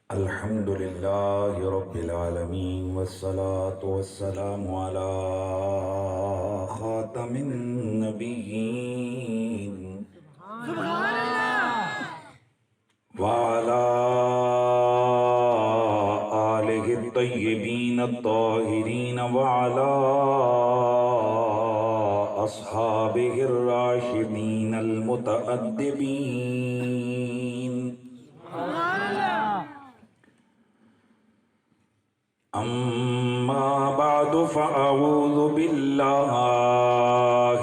الحمد لله رب العالمين والصلاة والسلام على خاتم النبيين وعلى آله الطيبين الطاهرين وعلى أصحابه الراشدين المتأدبين. أما بعد فأعوذ بالله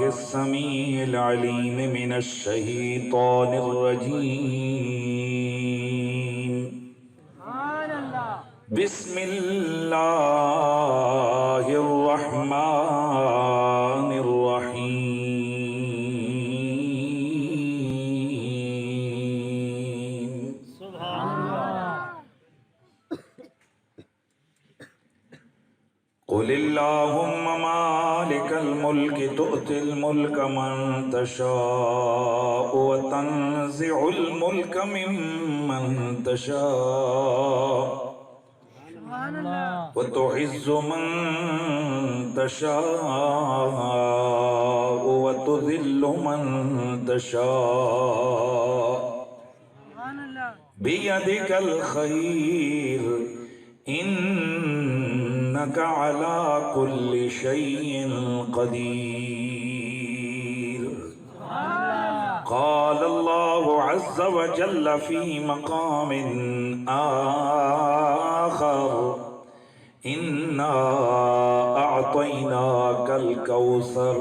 السميع العليم من الشيطان الرجيم. بسم الله الرحمن الرحيم. قل اللهم مالك الملك تؤتي الملك من تشاء وتنزع الملك ممن تشاء وتعز من تشاء وتذل من تشاء بيدك الخير إنك على كل شيء قدير. قال الله عز وجل في مقام آخر إنا أعطيناك الكوثر.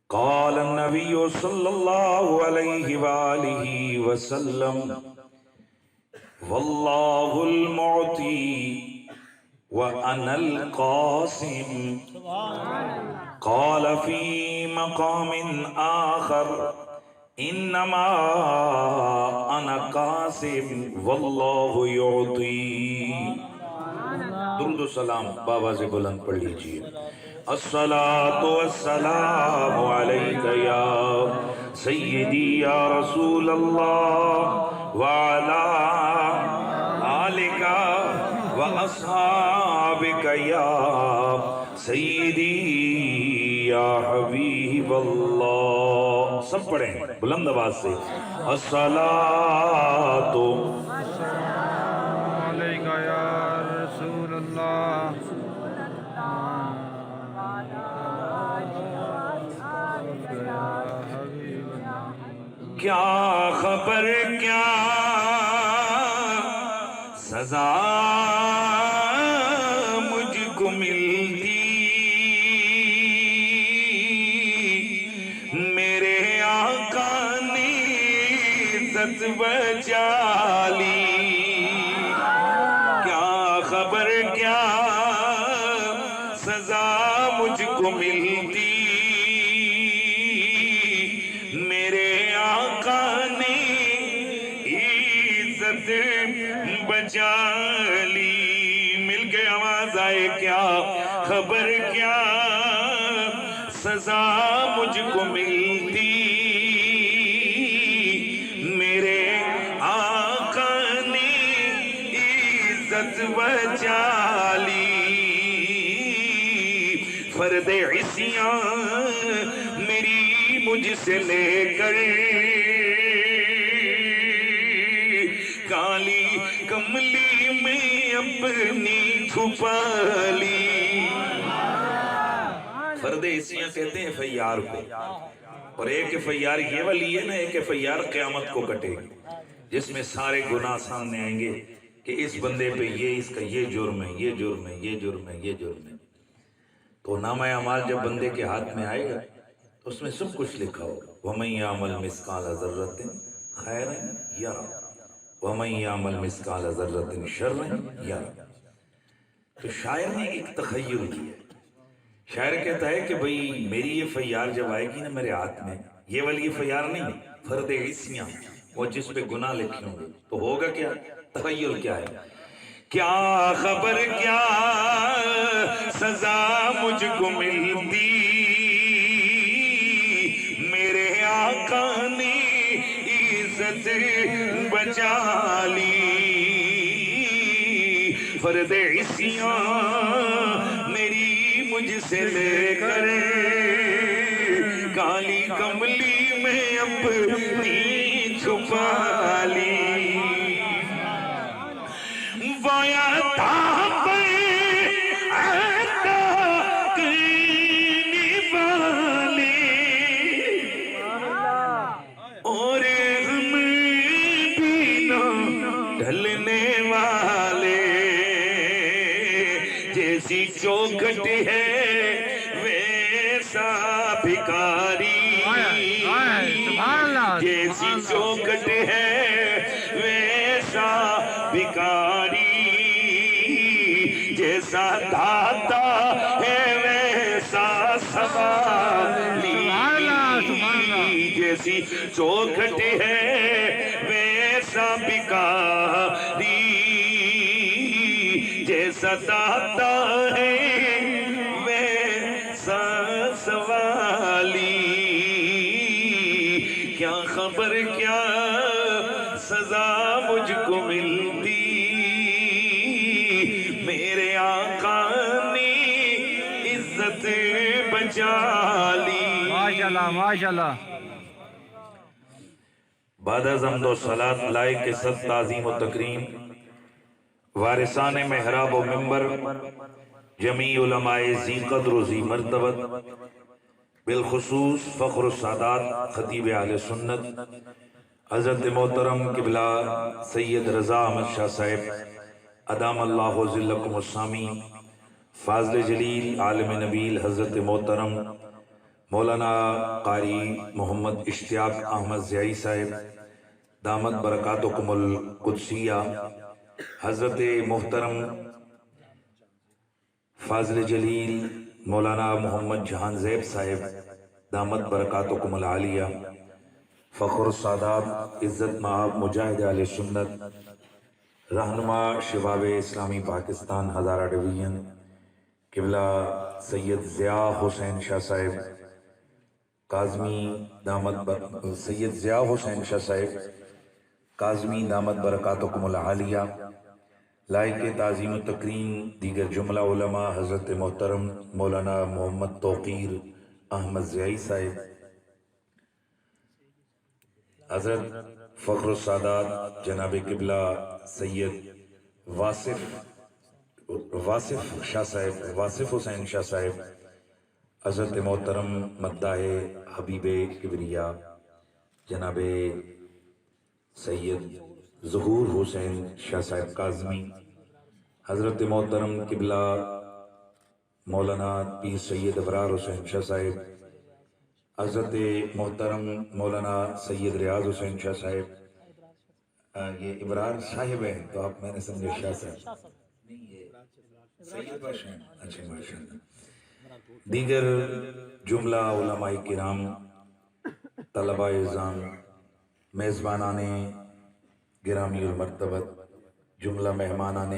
قال النبي صلى الله عليه وآله وسلم والله المعطي وأنا القاسم. قال في مقام آخر إنما أنا قاسم والله يعطي. درود و سلام بابا سے بلند پڑھ لیجئے. الصلاة والسلام عليك يا سيدي يا رسول الله وعلى آلك وأصحابك يا سيدي يا حبيب الله. سب پڑھیں بلند آواز سے. الصلاة عليك يا رسول الله. کیا خبر کیا سزا مجھ کو ملتی میرے آقا نے عزت بچا لی. کیا خبر کیا سزا مجھ کو ملتی میرے آقا نے عزت بچا لی. مل کے آواز آئے کیا خبر کیا سزا مجھ کو ملتی میرے آقا نے عزت بچا لی. فرد عصیان میری مجھ سے لے کر کالی کملی میں اپنی چھپا لی. فرد عصیاں کہتے ہیں فیار کو، اور ایک فیار یہ والی ہے نا، ایک فیار قیامت کو کٹے گی جس میں سارے گناہ سامنے آئیں گے کہ اس بندے پہ یہ، اس کا یہ جرم ہے، یہ جرم ہے، یہ جرم ہے، یہ جرم ہے. تو نامہ اعمال جب بندے کے ہاتھ میں آئے گا تو اس میں سب کچھ لکھا ہوگا. وَمَن يَعْمَلْ مِثْقَالَ ذَرَّةٍ خَيْرًا يَرَهُ وَمَن يَعْمَلْ مِثْقَالَ ذَرَّةٍ شَرًّا يَرَهُ. تو شاعر نے ایک تخیل کیا. شاعر کہتا ہے کہ بھئی میری یہ فیار جب آئے گی نا میرے ہاتھ میں، یہ والی یہ فیار نہیں، فرد عصیاں، وہ جس پہ گناہ لکھے ہوں گے، تو ہوگا کیا؟ تخیل کیا ہے؟ کیا خبر کیا سزا مجھ کو ملتی میرے بچا لی، فرد عصیان میری مجھ سے لے کر کالی کملی میں اپنی چھپا لی، وایا تھا عطا کرنے والے اور ہم بھی نہ ڈھلنے والے، جیسی چوکھٹ ہے ویسا بھکاری، جیسی چوکھٹ ہے ویسا بھکاری، جیسا داتا ہے ویسا سوالی، جیسی چوکھٹ ہے ویسا بھکاری، جیسا داتا ہے ویسا سوالی، کیا خبر کیا سزا مجھ کو ملتی، میرے آقا نے عزت بچا لی۔ ماشاءاللہ ماشاءاللہ۔ بعد از حمد و صلاۃ لائق کے صد تعظیم و تکریم، وارثان محراب و منبر، جمیع علماء ذی قدر و ذی مرتبت، بالخصوص فخر السادات خطیب اہل سنت حضرت محترم قبلہ سید رضا احمد شاہ صاحب ادام اللہ ذلکم السامی، فاضل جلیل عالم نبیل حضرت محترم مولانا قاری محمد اشتیاق احمد زیائی صاحب دامت برکاتکم القدسیہ، حضرت محترم فاضل جلیل مولانا محمد جہان زیب صاحب دامت برکاتکم العالیہ، فخر السادات عزت مآب مجاہد اہل سنت، رہنما شباب اسلامی پاکستان ہزارہ ڈویژن قبلہ سید ضیاء حسین شاہ صاحب کاظمی سید ضیاء حسین شاہ صاحب کاظمی دامت برکاتکم العالیہ، لائق تعظیم و تکریم دیگر جملہ علماء حضرت محترم مولانا محمد توقیر احمد زیائی صاحب، حضرت فخر السادات جناب قبلہ سید واصف شاہ صاحب واصف حسین شاہ صاحب، حضرت محترم مداح حبیب کبریا جناب سید ظہور حسین شاہ صاحب کاظمی، حضرت محترم قبلہ مولانا پیر سید ابرار حسین شاہ صاحب، حضرت محترم مولانا سید ریاض حسین شاہ صاحب، یہ ابرار صاحب ہیں تو آپ میں نے سمجھے شاہ صاحب نہیں، یہ سید باشا ہیں، اچھا ماشاءاللہ، دیگر جملہ علماء کرام، طلباء اعزام، میزبانان گرامی المرتبت، جملہ مہمانان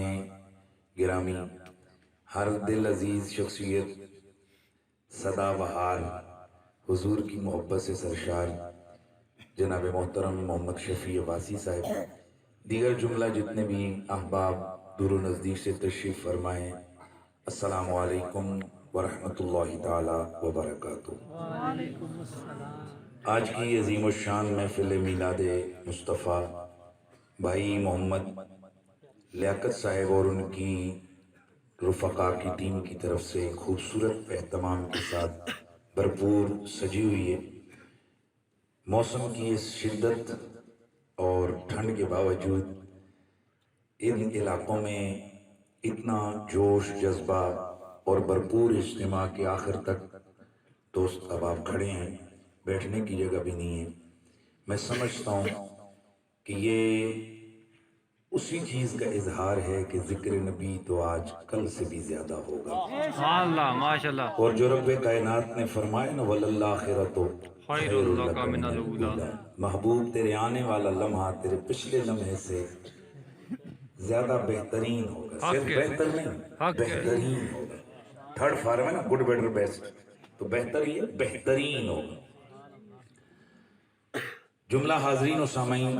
گرامی، ہر دل عزیز شخصیت، صدا بہار، حضور کی محبت سے سرشار جناب محترم محمد شفیع عباسی صاحب، دیگر جملہ جتنے بھی احباب دور و نزدیک سے تشریف فرمائیں، السلام علیکم ورحمۃ اللہ تعالی وبرکاتہ۔ آج کی عظیم الشان محفل میلاد مصطفیٰ بھائی محمد لیاقت صاحب اور ان کی رفقا کی ٹیم کی طرف سے خوبصورت اہتمام کے ساتھ بھرپور سجی ہوئی ہے۔ موسم کی اس شدت اور ٹھنڈ کے باوجود ان علاقوں میں اتنا جوش جذبہ اور بھرپور اجتماع کے آخر تک دوست احباب کھڑے ہیں، بیٹھنے کی جگہ بھی نہیں ہے۔ میں سمجھتا ہوں کہ یہ اسی چیز کا اظہار ہے کہ ذکر نبی تو آج کل سے بھی زیادہ ہوگا، اللہ ماشاءاللہ۔ اور جو رب کائنات نے فرمایا نا وَلَلْآخِرَةُ خَيْرٌ لَكَ مِنَ الْأُولَىٰ، محبوب تیرے آنے والا لمحہ تیرے پچھلے لمحے سے زیادہ بہترین ہوگا، صرف بہتر نہیں بہترین ہوگا۔ تھرڈ فارم ہے نا، گڈ بیٹر بیسٹ، تو بہتر ہی ہے بہترین ہوگا۔ جملہ حاضرین و سامعین،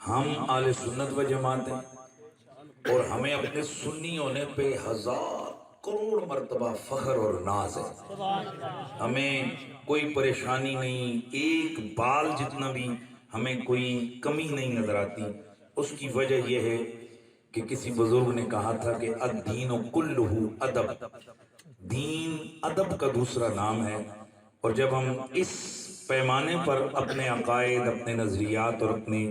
ہم اہل سنت و جماعت ہیں اور ہمیں اپنے سنی ہونے پہ 1000 کروڑ مرتبہ فخر اور ناز ہے. ہمیں کوئی پریشانی نہیں، ایک بال جتنا بھی ہمیں کوئی کمی نہیں نظر آتی. اس کی وجہ یہ ہے کہ کسی بزرگ نے کہا تھا کہ الدین کلہ ادب، دین ادب کا دوسرا نام ہے. اور جب ہم اس پیمانے پر اپنے عقائد، اپنے نظریات اور اپنے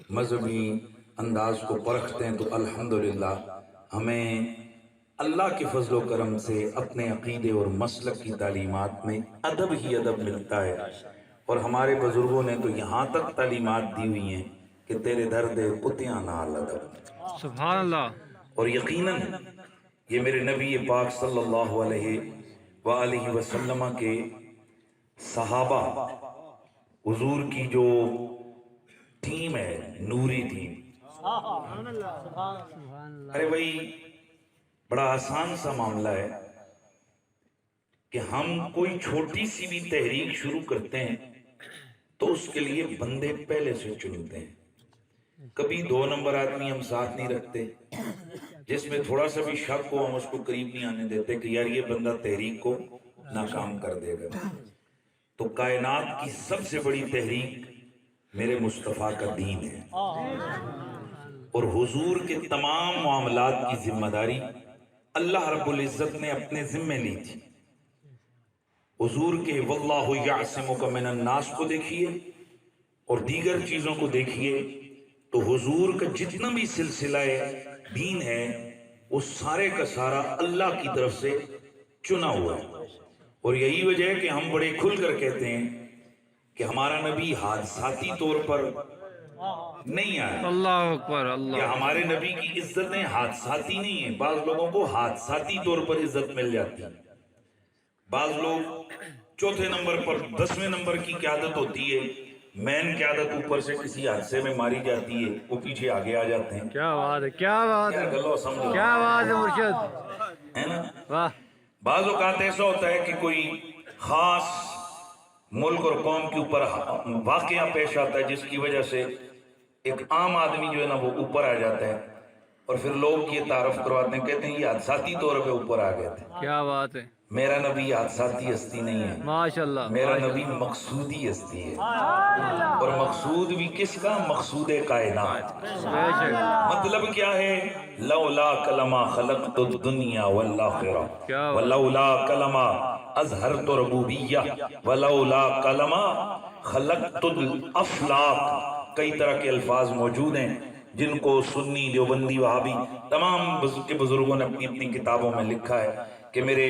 مذہبی انداز کو پرکھتے ہیں تو الحمدللہ ہمیں اللہ کے فضل و کرم سے اپنے عقیدے اور مسلک کی تعلیمات میں ادب ہی ادب ملتا ہے. اور ہمارے بزرگوں نے تو یہاں تک تعلیمات دی ہوئی ہیں کہ تیرے درد کتیاں نال ادب. سبحان اللہ. اور یقیناً یہ میرے نبی پاک صلی اللہ علیہ وآلہ وسلم کے صحابہ، حضور کی جو ٹیم ہے، نوری ٹیم. ارے بھائی بڑا آسان سا معاملہ ہے کہ ہم کوئی چھوٹی سی بھی تحریک شروع کرتے ہیں تو اس کے لیے بندے پہلے سے چنتے ہیں. کبھی 2 نمبر آدمی ہم ساتھ نہیں رکھتے، جس میں تھوڑا سا بھی شک ہو ہم اس کو قریب نہیں آنے دیتے کہ یار یہ بندہ تحریک کو ناکام کر دے گا. تو کائنات کی سب سے بڑی تحریک میرے مصطفیٰ کا دین ہے، اور حضور کے تمام معاملات کی ذمہ داری اللہ رب العزت نے اپنے ذمہ لی تھی. حضور کے واللہ یعصمک من الناس کو دیکھیے اور دیگر چیزوں کو دیکھیے تو حضور کا جتنا بھی سلسلہ دین ہے وہ سارے کا سارا اللہ کی طرف سے چنا ہوا ہے. اور یہی وجہ ہے کہ ہم بڑے کھل کر کہتے ہیں کہ ہمارا نبی حادثاتی طور پر نہیں آیا. اللہ اکبر. اللہ. کہ ہمارے نبی کی عزتیں حادثاتی نہیں ہیں. بعض لوگوں کو حادثاتی طور پر عزت مل جاتی ہے، بعض لوگ 4تھے نمبر پر 10ویں نمبر کی قیادت ہوتی ہے، مین قیادت اوپر سے کسی حادثے میں ماری جاتی ہے، وہ پیچھے آگے آ جاتے ہیں. کیا بات ہے، کیا بات ہے، گلو سمجھو، کیا بات ہے مرشد، ہے نا. واہ. بعض اوقات ایسا ہوتا ہے کہ کوئی خاص ملک اور قوم کے اوپر واقعہ پیش آتا ہے جس کی وجہ سے ایک عام آدمی جو ہے نا وہ اوپر آ جاتا ہے، اور پھر لوگ یہ تعارف کرواتے ہیں، کہتے ہیں یہ حادثاتی طور پہ اوپر آ گئے تھے. کیا بات ہے. میرا نبی حادثاتی ہستی نہیں ہے، ماشاءاللہ. میرا نبی مقصودی ہستی ہے. اور مقصود بھی کس کا؟ مقصود کائنات. بے شک. مطلب کیا ہے؟ لولا کلمہ خلقت الدنیا والآخرہ کیا بات. ولولا کلمہ اظہرت ربوبیہ ولولا کلمہ خلقت الافلاق. کئی طرح کے الفاظ موجود ہیں جن کو سنی، دیوبندی، وہابی تمام کے بزرگوں نے اپنی اپنی کتابوں میں لکھا ہے کہ میرے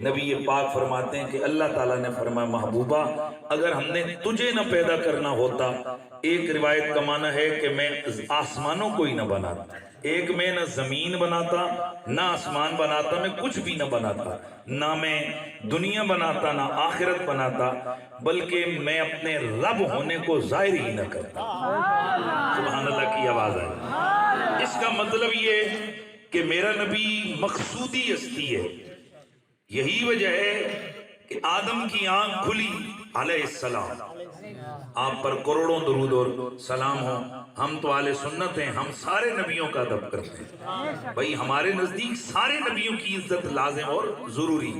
نبی پاک فرماتے ہیں کہ اللہ تعالیٰ نے فرمایا محبوبہ اگر ہم نے تجھے نہ پیدا کرنا ہوتا، ایک روایت کا معنی ہے کہ میں آسمانوں کو ہی نہ بناتا، ایک میں نہ زمین بناتا نہ آسمان بناتا، میں کچھ بھی نہ بناتا، نہ میں دنیا بناتا نہ آخرت بناتا، بلکہ میں اپنے رب ہونے کو ظاہر ہی نہ کرتا. سبحان اللہ کی آواز ہے. اس کا مطلب یہ کہ میرا نبی مقصودی ہستی ہے. یہی وجہ ہے کہ آدم کی آنکھ کھلی علیہ السلام، آپ پر کروڑوں درود اور سلام ہو. ہم تو اہل سنت ہیں، ہم سارے نبیوں کا ادب کرتے ہیں. بھئی ہمارے نزدیک سارے نبیوں کی عزت لازم اور ضروری.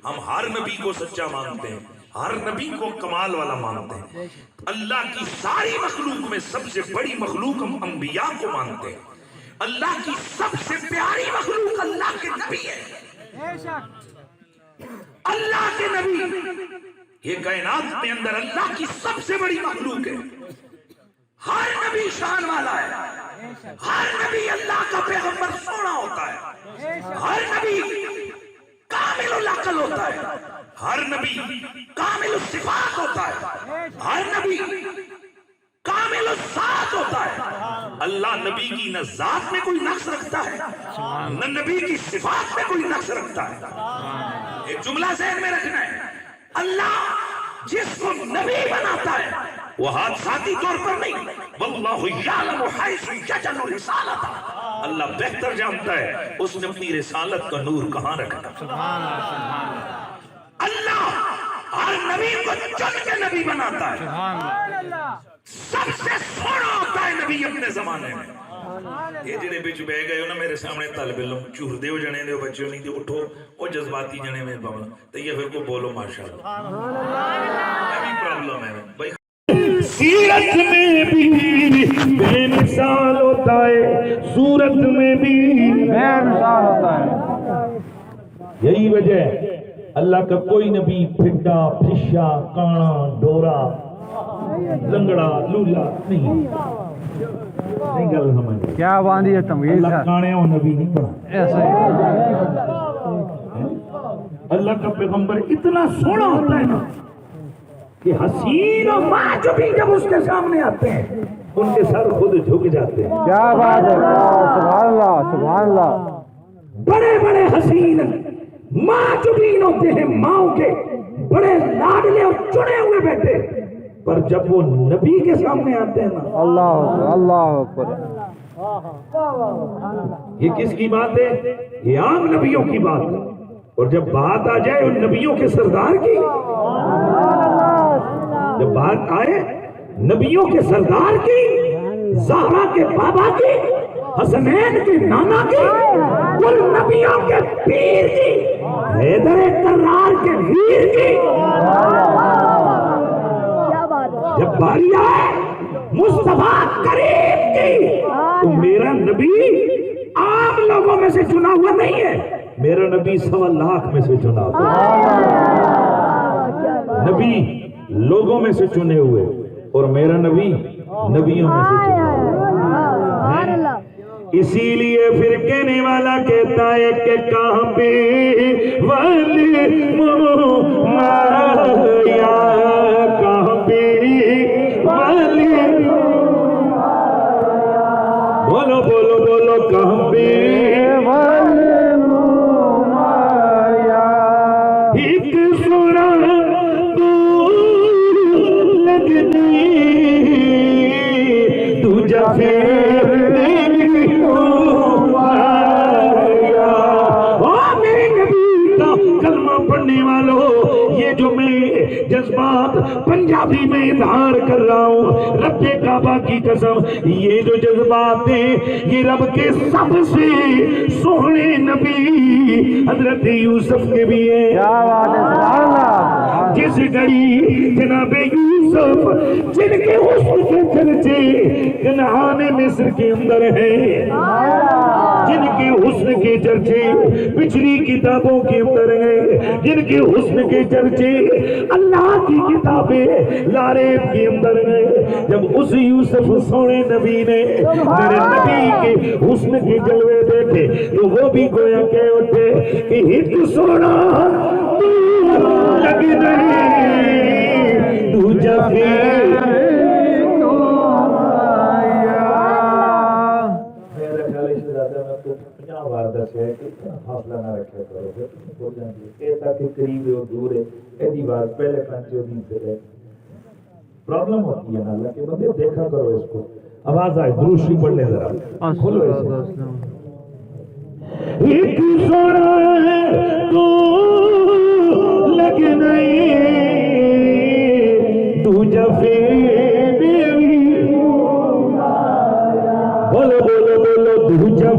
ہم ہر نبی کو سچا مانتے ہیں، ہر نبی کو کمال والا مانتے ہیں. اللہ کی ساری مخلوق میں سب سے بڑی مخلوق ہم انبیاء کو مانتے ہیں. اللہ کی سب سے پیاری مخلوق اللہ کے نبی ہے. اللہ کے نبی یہ کائنات کے اندر اللہ کی سب سے بڑی مخلوق ہے. ہر نبی شان والا ہے، ہر نبی اللہ کا پیغمبر سونا ہوتا ہے، ہر نبی کامل العقل ہوتا ہے، ہر نبی کامل الصفات ہوتا ہے، ہر نبی کامل الذات ہوتا ہے. اللہ نبی کی نہ ذات میں کوئی نقص رکھتا ہے نہ نبی کی صفات میں کوئی نقص رکھتا ہے. ایک جملہ ذہن میں رکھنا ہے، اللہ جس کو نبی بناتا ہے وہ حادثاتی طور پر نہیں. واللہ یعلم حیث یجعل رسالتہ، اللہ بہتر جانتا ہے اس نے اپنی رسالت کا نور کہاں رکھا. سبحان اللہ. سبحان اللہ. اللہ ہر نبی کو چن کے نبی بناتا ہے. سبحان اللہ. سب سے سونا ہوتا ہے نبی اپنے زمانے میں. یہ جڑے بچ بہ گئے ہو نا میرے سامنے طالب علم چور دے ہو جنے دے ہو بچے ہو نہیں دے اٹھو وہ جذباتی جنے میں بابا تو یہ پھر کو بولو ماشاءاللہ. یہ بھی پرابلم ہے بھائی. سیرت میں بھی بے مثال ہوتا ہے, صورت میں بھی بے مثال ہوتا ہے. یہی وجہ ہے اللہ کا کوئی نبی پھٹا پھشا کانا ڈورا لنگڑا لولا نہیں گل سمجھ. کیا باندھی ہے تمغیر اللہ کانے اور نبی نہیں بنا. ایسا ہی اللہ کا پیغمبر اتنا سونا ہوتا ہے نا کہ حسین و معجبی جب اس کے سامنے آتے ہیں ان کے سر خود جھک جاتے ہیں. کیا بات ہے. سبحان اللہ سبحان اللہ. بڑے بڑے حسین معجبین ہوتے ہیں ماؤں کے بڑے لاڈلے اور چنے ہوئے بیٹے, پر جب وہ نبی کے سامنے آتے ہیں نا اللہ اکبر. یہ کس کی بات ہے؟ یہ عام نبیوں کی بات ہے. اور جب بات آ جائے ان نبیوں کے سردار کی, جب بات آئے نبیوں کے سردار کی, زہرا کے بابا کی, حسنین کے نانا کی, کل نبیوں کے پیر کی, حیدر کرار کے ویر کی, جب باری آئے مصطفیٰ کریم کی, تو میرا نبی عام لوگوں میں سے چنا ہوا نہیں ہے, میرا نبی 1.25 لاکھ میں سے چنا ہوا. نبی لوگوں میں سے چنے ہوئے اور میرا نبی نبیوں میں سے چنا ہوا. اسی لیے پھر کہنے والا کہتا ہے کہ کہاں پہ ولی مایا, کہاں پہ ولی, بولو بولو بولو کہاں پہ ولی مایا. ایک سنا لگنی تجھے پھر کلمہ پڑھنے والوں, یہ جو میں جذبات پنجابی میں اظہار کر رہا ہوں رب کعبہ کی قسم, یہ جو جذبات ہیں یہ رب کے سب سے سونے نبی حضرت یوسف کے بھی ہیں. جس گھڑی جناب یوسف جن کے حسن کے چرچے کنعان مصر کے اندر ہیں, جن کے حسن کے چرچے پچھلی کتابوں کے اندر ہیں, جن کے حسن کے چرچے اللہ کی کتابیں لاریب کے اندر ہیں, جب اس یوسف سونے نبی نے میرے نبی کے حسن کے جلوے دیکھے تو وہ بھی گویا کہہ اٹھے کہ ایک سونا لگ نہیں تجھے حوصلہ نہ رکھے کرو تاکہ قریب ہو دور ہے. ایسی بات پہلے پنچوں دن سے رہے پرابلم ہوتی ہے نا. اللہ کے بندے دیکھا کرو اس کو, آواز آئے درود شریف پڑھ لے ذرا, کھولو اسے. ایک سونا ہے تو لگ نہیں تجھے بولو بولو بولو تجھے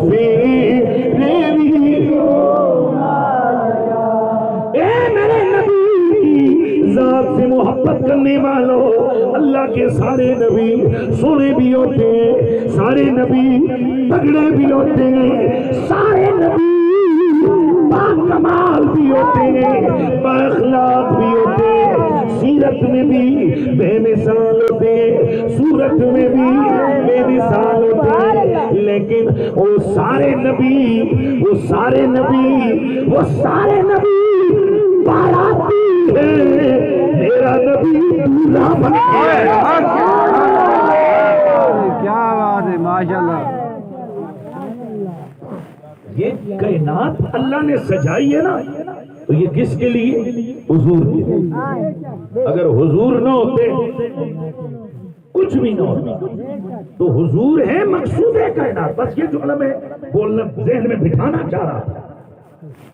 ذات سے محبت کرنے والوں, اللہ کے سارے نبی سونے بھی ہوتے ہیں, سارے نبی تگڑے بھی ہوتے ہیں, سارے نبی با کمال بھی ہوتے ہیں, با اخلاق بھی ہوتے ہیں, سیرت میں بھی بے مثال ہوتے ہیں, صورت میں بھی بے مثال ہوتے ہیں. لیکن وہ سارے نبی وہ سارے نبی وہ سارے نبی باراتی ہے, میرا نبی دولہا بن گیا. کیا بات ہے ماشاءاللہ. یہ کائنات اللہ نے سجائی ہے نا تو یہ کس کے لیے؟ حضور کے لیے. اگر حضور نہ ہوتے کچھ بھی نہ ہوتا تو حضور ہے مقصود ہے کائنات. بس یہ جملہ میں بولنا ذہن میں بٹھانا چاہ رہا تھا.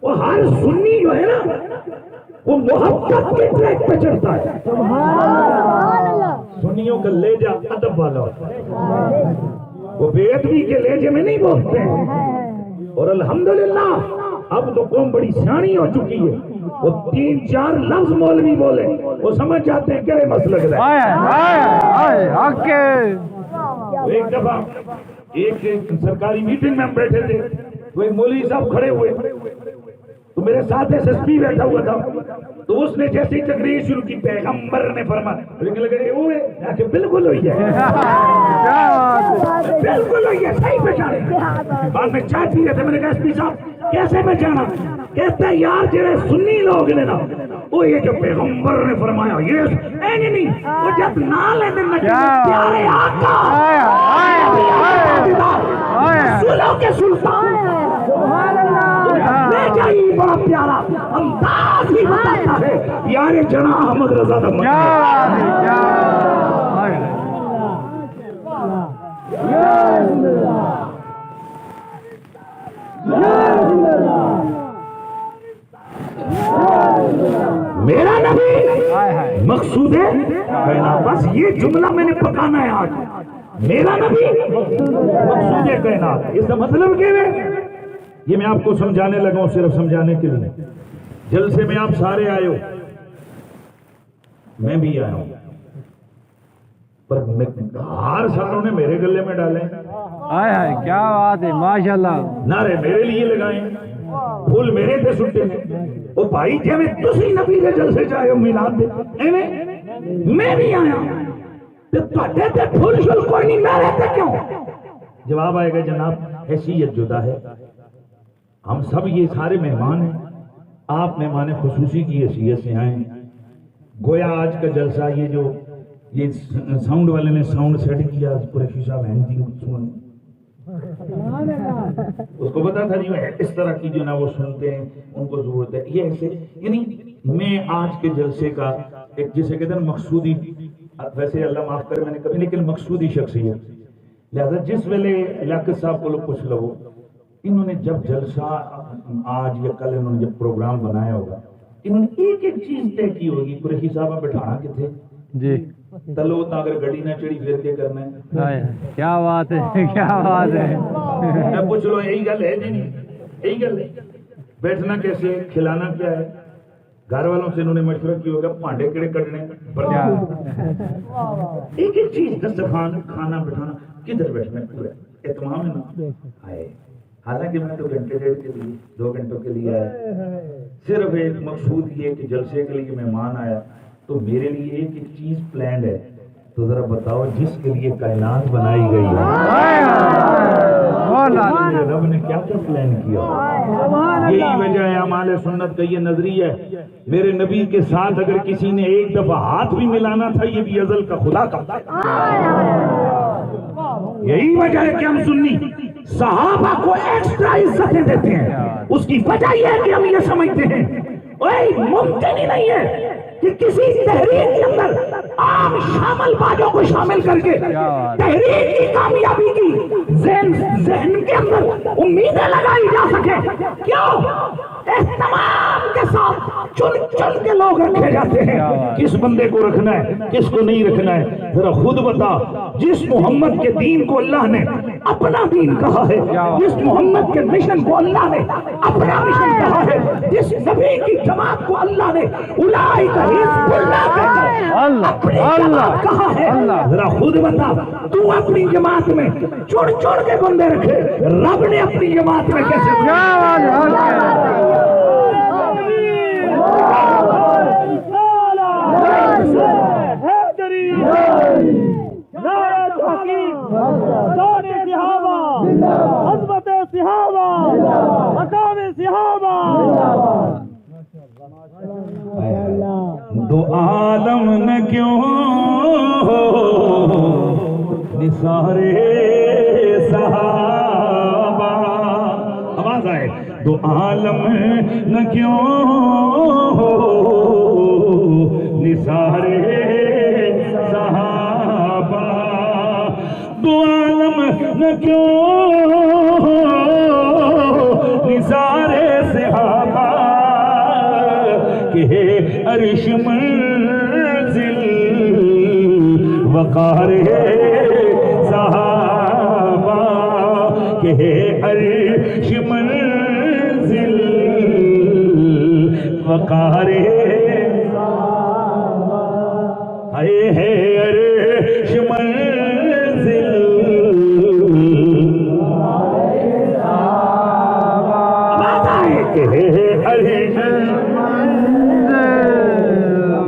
وہ ہر سنی جو ہے نا وہ محبت کے ٹریک پہ چڑھتا ہے. سنیوں کا لہجہ ادب والا ہوتا ہے، وہ بے ادبی کے لہجے میں نہیں بولتے ہیں۔ اور الحمدللہ اب تو قوم بڑی سیانی ہو چکی ہے، وہ 3-4 لفظ مولوی بولے وہ سمجھ جاتے ہیں کہ مسلک ہے۔ ایک دفعہ ایک سرکاری میٹنگ میں ہم بیٹھے تھے، تو ایک مولوی صاحب کھڑے ہوئے، تو میرے ساتھ ایس ایس پی بیٹھا ہوا تھا، تو اس نے جیسی تقریر شروع کی پیغمبر نے فرمایا، کہ بالکل ہوئی ہے، بالکل ہوئی ہے، صحیح پہچانے۔ بعد میں چائے پی رہے تھے، میں نے کہا ایس پی صاحب کیسے پہچانا؟ کہتا ہے یار جڑے سنی لوگ نے نا وہ یہ جو پیغمبر نے فرمایا یہ نہیں، وہ جب نہ لیتے پیارے آقا رسولوں کے سلطان لے جائیے، بڑا پیارا انداز ہی بتاتا ہے یار جناح احمد رضا دا میرا نبی مقصود ہے کائنات۔ بس یہ جملہ میں نے پکانا ہے آج، میرا نبی مقصود ہے کائنات۔ اس کا مطلب کیا ہے؟ یہ میں آپ کو سمجھانے لگا ہوں، صرف سمجھانے کے لیے۔ جلسے میں آپ سارے آئے ہو، میں بھی آیا ہوں، پر ہار ساروں نے میرے گلے میں ڈالے، کیا بات ہے، ماشاءاللہ، نعرے میرے لیے لگائیں، پھول میرے تے سٹے ہیں۔ وہ بھائی جی میں تسی نبی کے جلسے چاہے ہو میلاد دے ایویں میں بھی آیا تے تواڈے تے پھول شل کوئی نہیں، میرے تے کیوں؟ جواب آئے گا جناب حیثیت جدا ہے، ہم سب یہ سارے مہمان ہیں، آپ مہمان خصوصی کی حیثیت سے آئے ہیں۔ گویا آج کا جلسہ یہ ساؤنڈ والے نے ساؤنڈ سیٹ کیا، قریشی صاحب ہیں جی اس کو پتا تھا جی اس طرح کی جو نا وہ سنتے ہیں ان کو ضرورت ہے، یہ ایسے یعنی میں آج کے جلسے کا ایک جسے کہتے ہیں مقصودی، ویسے اللہ معاف کرے میں نے کبھی، لیکن مقصودی شخصیت، لہذا جس ویلے لیاقت صاحب کو لوگ پوچھ لو انہوں نے جب جلسہ آج یا کل انہوں نے جب پروگرام بنایا ہوگا انہوں نے ایک ایک چیز طے کی ہوگی، قریشی صاحب بٹھانا کتنے جی تلو تا اگر گڑی نہ چڑی پھر کے کرنا ہے، کیا بات ہے، کیا بات ہے، میں پوچھ لو یہی گل ہے جی، یہی گل ہے، بیٹھنا کیسے، کھلانا کیا ہے، گھر والوں سے انہوں نے مشورہ کیا ہوگا پانڈے کڑے کٹنے، ایک ایک چیز دسترخوان کھانا بٹھانا کدھر بیٹھنا پورا اہتمام ہے نا آئے، حالانکہ میں تو گھنٹے ڈیڑھ کے لیے 2 گھنٹوں کے لیے آیا، صرف ایک مقصود یہ کہ جلسے کے لیے مہمان آیا تو میرے لیے ایک ایک چیز پلانڈ ہے، تو ذرا بتاؤ جس کے لیے کائنات بنائی گئی ہے رب نے کیا کیا پلان کیا؟ یہی وجہ ہے اعمال سنت کا یہ نظریہ ہے، میرے نبی کے ساتھ اگر کسی نے ایک دفعہ ہاتھ بھی ملانا تھا یہ بھی ازل کا خدا کا، یہی وجہ ہے کہ ہم سنی صحابہ کو ایکسٹرا عزتیں دیتے ہیں، اس کی وجہ یہ ہے کہ ہم یہ سمجھتے ہیں ممکن ہی نہیں ہے کہ کسی تحریک کے اندر عام شامل باجوں کو شامل کر کے تحریک کی کامیابی کی ذہن کے اندر امیدیں لگائی جا سکے، کیوں؟ اہتمام کے ساتھ چن چن کے لوگ رکھے جاتے ہیں، کس بندے کو رکھنا ہے کس کو نہیں رکھنا ہے، ذرا خود بتا، جس محمد کے دین کو اللہ نے اپنا دین کہا ہے، جس محمد کے مشن کو اللہ نے اپنا مشن کہا ہے، جس نبی کی جماعت کو اللہ نے اولئک حزب اللہ اپنی جماعت کہا ہے، ذرا خود بتا تو اپنی جماعت میں چڑ چڑ کے بندے رکھے، رب نے اپنی جماعت میں کیسے عظمت صحابہ مقام صحابہ دو عالم نے کیوں نثارے صحابہ، آواز آئے، دو عالم نے کیوں نثارے صحابہ، دو عالم نے کیوں نثارے صحابہ، کہ عرش منزل وقار صحابہ کہ عرش منزل وقار ہے عرش منزل بات آئے کہ عرش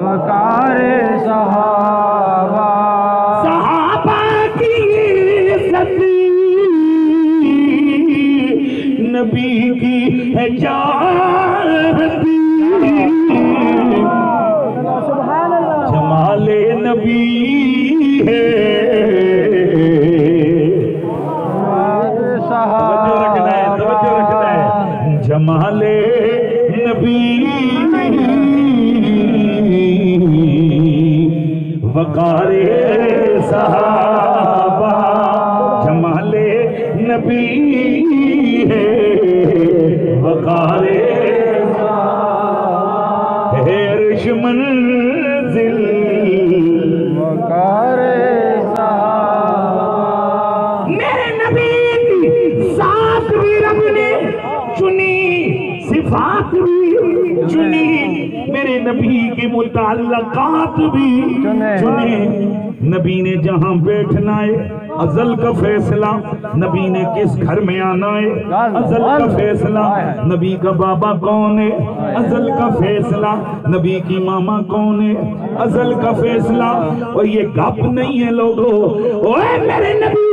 وقار صحابہ صحابہ کی عزت نبی کی ہے جانتی جمال نبی ہے توجہ رکھنا ہے جمال نبی وقار صحابہ جمال نبی ہے وقار عرش منزل وقار صحابہ میرے نبی کی ذات بھی رب نے چنی صفات بھی چنی میرے نبی کے متعلقات بھی چنے نبی نے جہاں بیٹھنا ہے ازل کا فیصلہ نبی نے کس گھر میں آنا ہے ازل کا فیصلہ نبی کا بابا کون ہے ازل کا فیصلہ نبی کی ماما کون ہے ازل کا فیصلہ اور یہ گپ نہیں ہے لوگوں اوے میرے نبی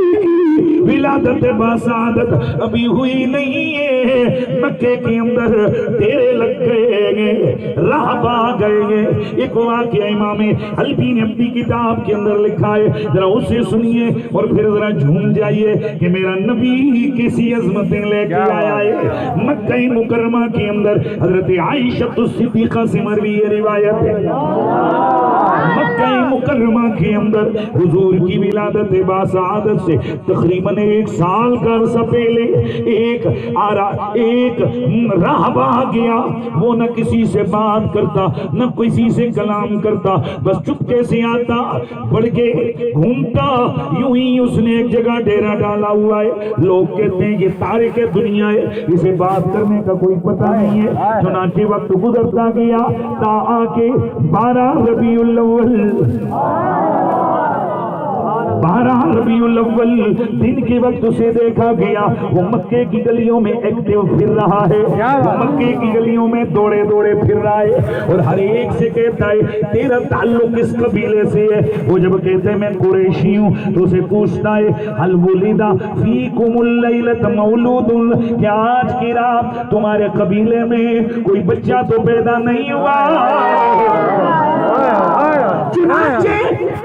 ولادت باسعادت ابھی ہوئی نہیں ہے مکے کے اندر تیرے لگ گئے راہ با گئے ایک واقعہ امام حلبی نے اپنی کتاب کے اندر لکھا ہے ذرا اسے سنیے اور پھر ذرا جھوم جائیے کہ میرا نبی کسی عظمتیں لے کے آیا ہے مکہ مکرمہ کے اندر حضرت عائشہ الصدیقہ سے مروی یہ روایت ہے مکہ مکرمہ کے اندر حضور کی ولادت باسعادت سے تقریباً 1 سال کا عرصہ پہلے ایک راہبہ گیا وہ نہ کسی سے بات کرتا نہ کسی سے کلام کرتا بس چپکے سے آتا بڑھ کے گھومتا یوں ہی اس نے ایک جگہ ڈیرا ڈالا ہوا ہے لوگ کہتے ہیں یہ تارک دنیا ہے اسے بات کرنے کا کوئی پتہ نہیں ہے چنانچہ وقت گزرتا گیا تا آ کے 12 ربیع الاول 12 ربیع الاول دن کے وقت اسے دیکھا گیا وہ مکے کی گلیوں میں ایکٹیو پھر رہا ہے وہ مکے کی گلیوں میں دوڑے دوڑے پھر رہا ہے اور ہر ایک سے کہتا ہے تیرا تعلق کس قبیلے سے ہے وہ جب کہتے ہیں میں قریشی ہوں تو اسے پوچھتا ہے حل ولدا فیکم اللیلۃ مولود کیا آج کی رات تمہارے قبیلے میں کوئی بچہ تو پیدا نہیں ہوا چنانچہ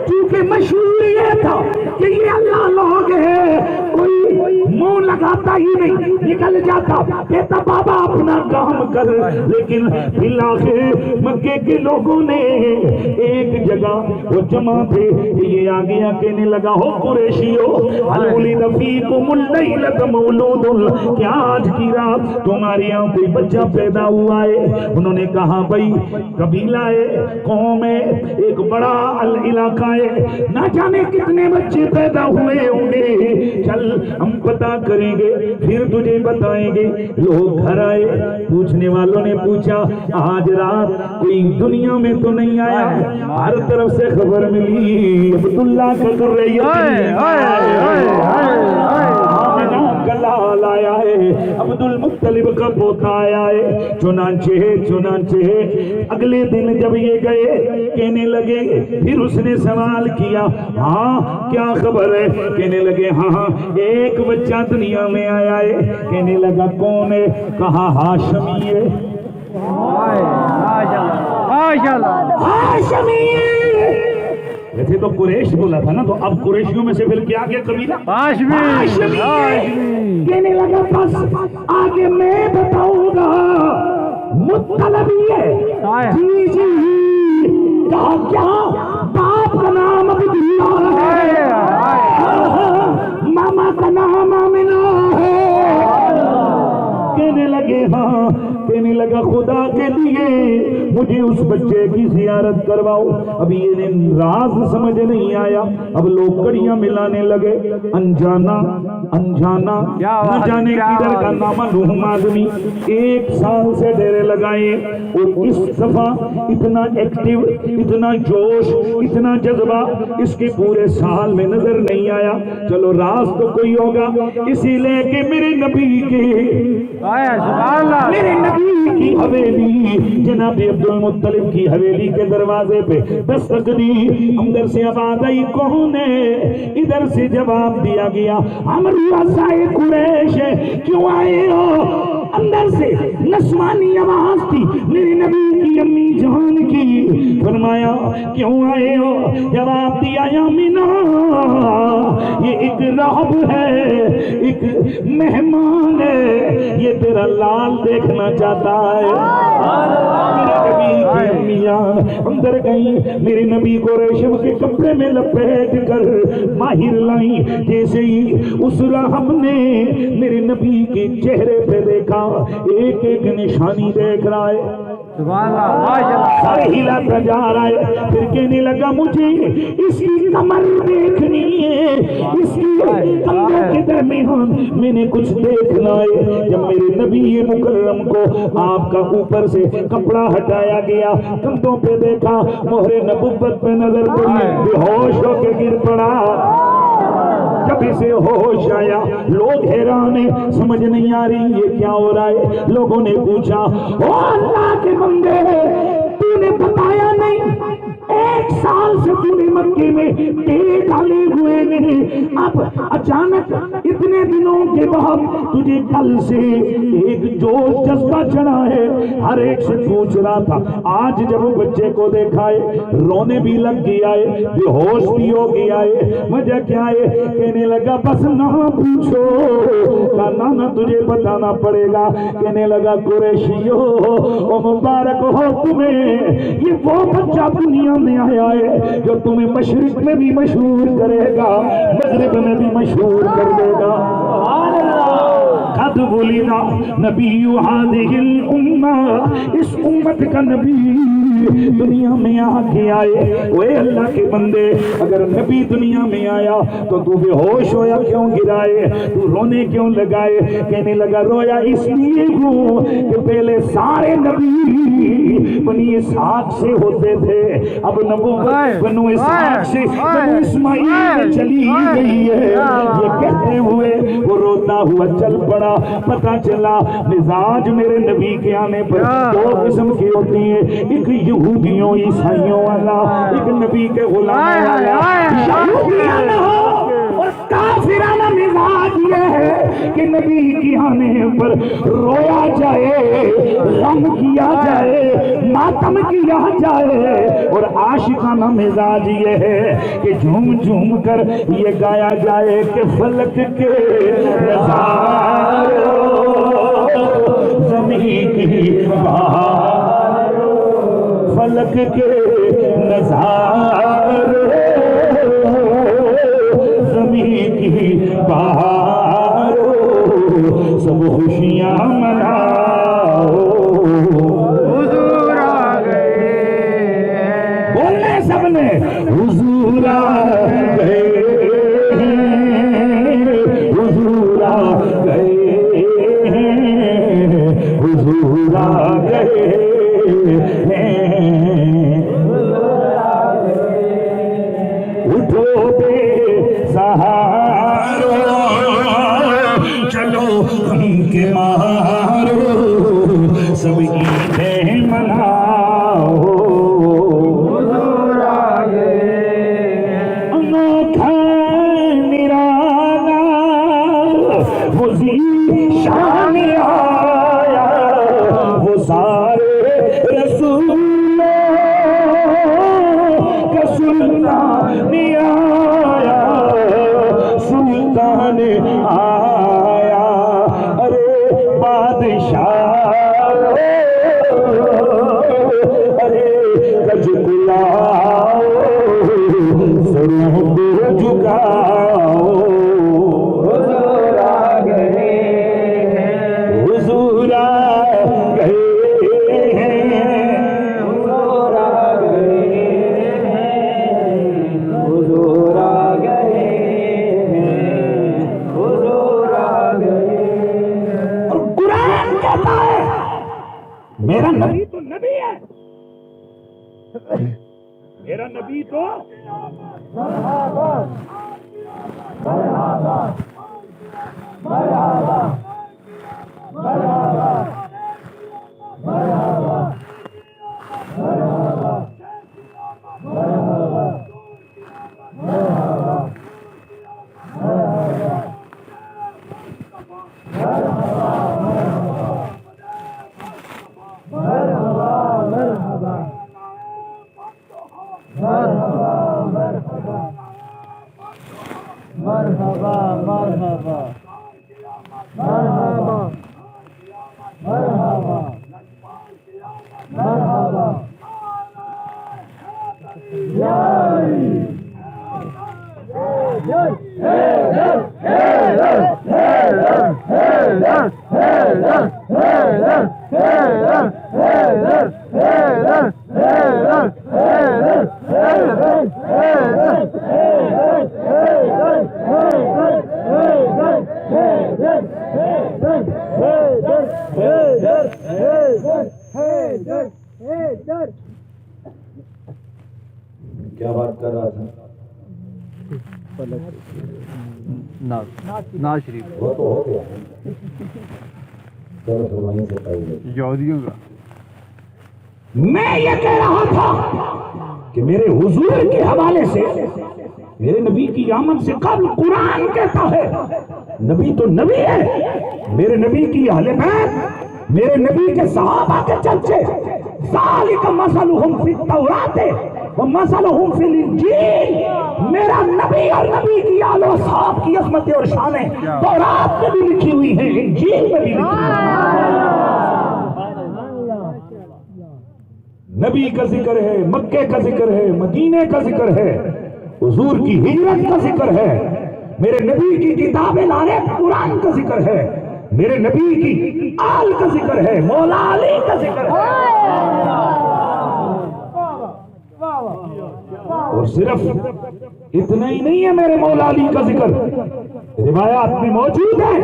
کیونکہ مشہور یہ تھا کہ یہ اللہ لوگ ہے کوئی منہ لگاتا ہی نہیں نکل جاتا کہتا بابا اپنا کام کر لیکن بالآخر مکے کے لوگوں نے ایک جگہ وہ جمع تھے یہ آگے کہنے لگا ہو قریشیو حل ولد فیکم اللیلۃ مولود کیا آج کی رات تمہارے یہاں کوئی بچہ پیدا ہوا ہے انہوں نے کہا بھائی قبیلہ ہے قوم ہے ایک بڑا علاقہ ہے نہ جانے کتنے بچے پیدا ہوئے ہوں گے چل ہم پتہ کریں گے پھر تجھے بتائیں گے لوگ گھر آئے پوچھنے والوں نے پوچھا آج رات کوئی دنیا میں تو نہیں آیا ہر طرف سے خبر ملی عبداللہ کا کر رہی ہے لال آیا ہے عبد المطلب کا پوتا آیا ہے چنانچہ اگلے دن جب یہ گئے کہنے لگے پھر اس نے سوال کیا ہاں کیا خبر ہے کہنے لگے ہاں ایک بچہ دنیا میں آیا ہے کہنے لگا کون ہے کہا ہاشمی ہے ہاشمی ویسے تو قریش بولا تھا نا تو اب قریشیوں میں سے پھر کیا کیا قبیلہ ہاشمی کہنے لگا بس آگے میں بتاؤں گا مطلبی ہے جی جی کہا کیا باپ کا نام عبداللہ ہے ماما کا نام آمنہ ہے کہنے لگے ہاں کہنے لگا خدا کے لیے مجھے اس بچے کی زیارت کرواؤ. اب یہ راز سمجھ نہیں آیا. اب لوگ کڑیاں ملانے لگے. انجانا نہ جانے کدھر کا نامعلوم آدمی 1 سال سے ڈیرے لگائے اور اس دفعہ اتنا ایکٹیو، اتنا جوش، اتنا جذبہ اس کے پورے سال میں نظر نہیں آیا. چلو راز تو کوئی ہوگا. اسی لے کے میرے نبی کی حویلی، جناب عبد المطلب کی حویلی کے دروازے پہ دستک دی. اندر سے آواز آئی کون ہے؟ ادھر سے جواب دیا گیا ہم رؤسائے قریش کیوں آئے ہو؟ اندر سے نسمانی آواز تھی میرے نبی کی امی جان کی. فرمایا کیوں آئے ہو؟ جواب دیا یا مینا یہ ایک رہب ہے، ایک مہمان ہے، یہ تیرا لال دیکھنا چاہتا ہے. میرے نبی کی امیاں اندر گئی، میرے نبی کو ریشم کے کپڑے میں لپیٹ کر ماہر لائیں. جیسے ہی اس رہب نے میرے نبی کے چہرے پہ دیکھا، ایک ایک نشانی دیکھ رہا ہے، سر ہلاتا جا رہا ہے. پھر کہنے لگا مجھے اس کی کمر دیکھنی ہے، اس کی کمروں کے درمیان میں نے کچھ دیکھنا ہے. جب میرے نبی مکرم کو آپ کا اوپر سے کپڑا ہٹایا گیا، کندھوں پہ دیکھا، مہر نبوت پہ نظر پڑی، بے ہوش ہو کے گر پڑا. جب اسے ہوش آیا لوگ حیران ہیں، سمجھ نہیں آ رہی یہ کیا ہو رہا ہے. لوگوں نے پوچھا او اللہ کے بندے تو نے بتایا نہیں 1 سال سے تو نے مکے میں ٹیک ڈالے ہوئے ہیں، اب اچانک اتنے دنوں کے بعد تجھے کل سے ایک جوش جذبہ چڑھا ہے. ہر ایک سے پوچھ رہا تھا. آج جب بچے کو دیکھا ہے رونے بھی لگ گیا ہے، بے ہوش بھی ہو گیا ہے. وجہ کیا ہے؟ کہنے لگا بس نہ پوچھو. کہا نہ تجھے بتانا پڑے گا. کہنے لگا قریشیو او مبارک ہو تمہیں، یہ وہ بچہ دنیا میں آیا ہے جو تمہیں مشرق میں بھی مشہور کرے گا، مغرب میں بھی مشہور کر دے گا. قد ولد نبی هذه الامہ، اس امت کا نبی دنیا میں آ کے آئے. وہ اللہ کے بندے اگر نبی دنیا میں آیا تو تو بے ہوش ہویا کیوں گرائے، تو رونے کیوں لگائے؟ کہنے لگا رویا اس لیے ہوں کہ پہلے سارے نبی بنی اسحاق سے ہوتے تھے، اب نبوت بنو اسحاق سے بنو اسماعیل میں چلی گئی ہے. یہ کہتے ہوئے وہ روتا ہوا چل پڑا. پتا چلا مزاج میرے نبی کے آنے پر 2 قسم کی ہوتی ہیں، ایک یہودیوں عیسائیوں والا، ایک نبی کے غلام والا. یہودیانہ اور کافرانہ مزاج یہ ہے کہ نبی کے آنے پر رویا جائے، غم کیا جائے، ماتم کیا جائے. اور عاشقانہ مزاج یہ ہے کہ جھوم جھوم کر یہ گایا جائے کہ فلک کے نظاروں زمین کی بہاروں، فلک کے نظاروں زمین کی بہاروں، سب خوشیاں مناؤ. حضور آ گئے، بولنے سب نے حضور آ گئے، حضور آ گئے، حضور آ گئے. اٹھو بے سہارو چلو ہم کے مارو، سب عیدیں مناؤ. حضور آ گئے، میرا نبی تو کیا بات کر رہا تھا؟ ناز شریف وہ تو ہو گیا. چلو پھر وہیں سے پہلے یہودیوں کا. میں یہ کہہ رہا تھا کہ میرے حضور کے حوالے سے میرے نبی کی آمد سے قبل قرآن کہتا ہے نبی تو نبی ہے. میرے نبی کی اہل بیت، میرے نبی کے صحابہ کے چرچے ذالک مثلہم فی التوراۃ ومثلہم فی الانجیل. میرا نبی اور نبی کی آل و اصحاب کی عظمتیں اور شانیں تورات میں بھی لکھی ہوئی ہیں، انجیل میں بھی لکھی ہوئی ہیں. نبی کا ذکر ہے، مکے کا ذکر ہے، مدینے کا ذکر ہے، حضور کی ہجرت کا ذکر ہے، میرے نبی کی کتابیں لانے قرآن کا ذکر ہے، میرے نبی کی آل کا ذکر ہے، مولا علی کا ذکر ہے. اور صرف اتنا ہی نہیں ہے میرے مولا علی کا ذکر، روایات میں موجود ہے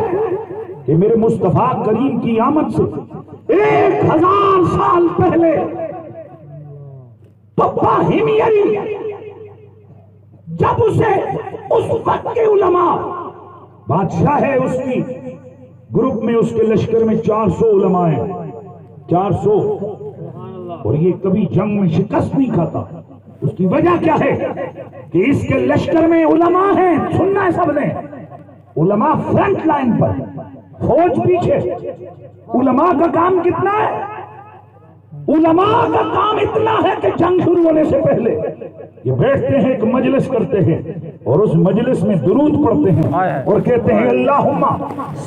کہ میرے مصطفیٰ کریم کی آمد سے 1000 سال پہلے پپا ہمیری جب اسے اس وقت کے علماء، بادشاہ ہے اس کی گروپ میں، اس کے لشکر میں 400 علماء ہیں، 400، اور یہ کبھی جنگ میں شکست نہیں کھاتا. اس کی وجہ کیا ہے کہ اس کے لشکر میں علماء ہیں. سننا ہے سب نے، علماء فرنٹ لائن پر، فوج پیچھے. علماء کا کام کتنا ہے؟ علماء کا کام اتنا ہے کہ جنگ شروع ہونے سے پہلے یہ بیٹھتے ہیں، ایک مجلس کرتے ہیں، اور اس مجلس میں درود پڑھتے ہیں اور کہتے ہیں اللہم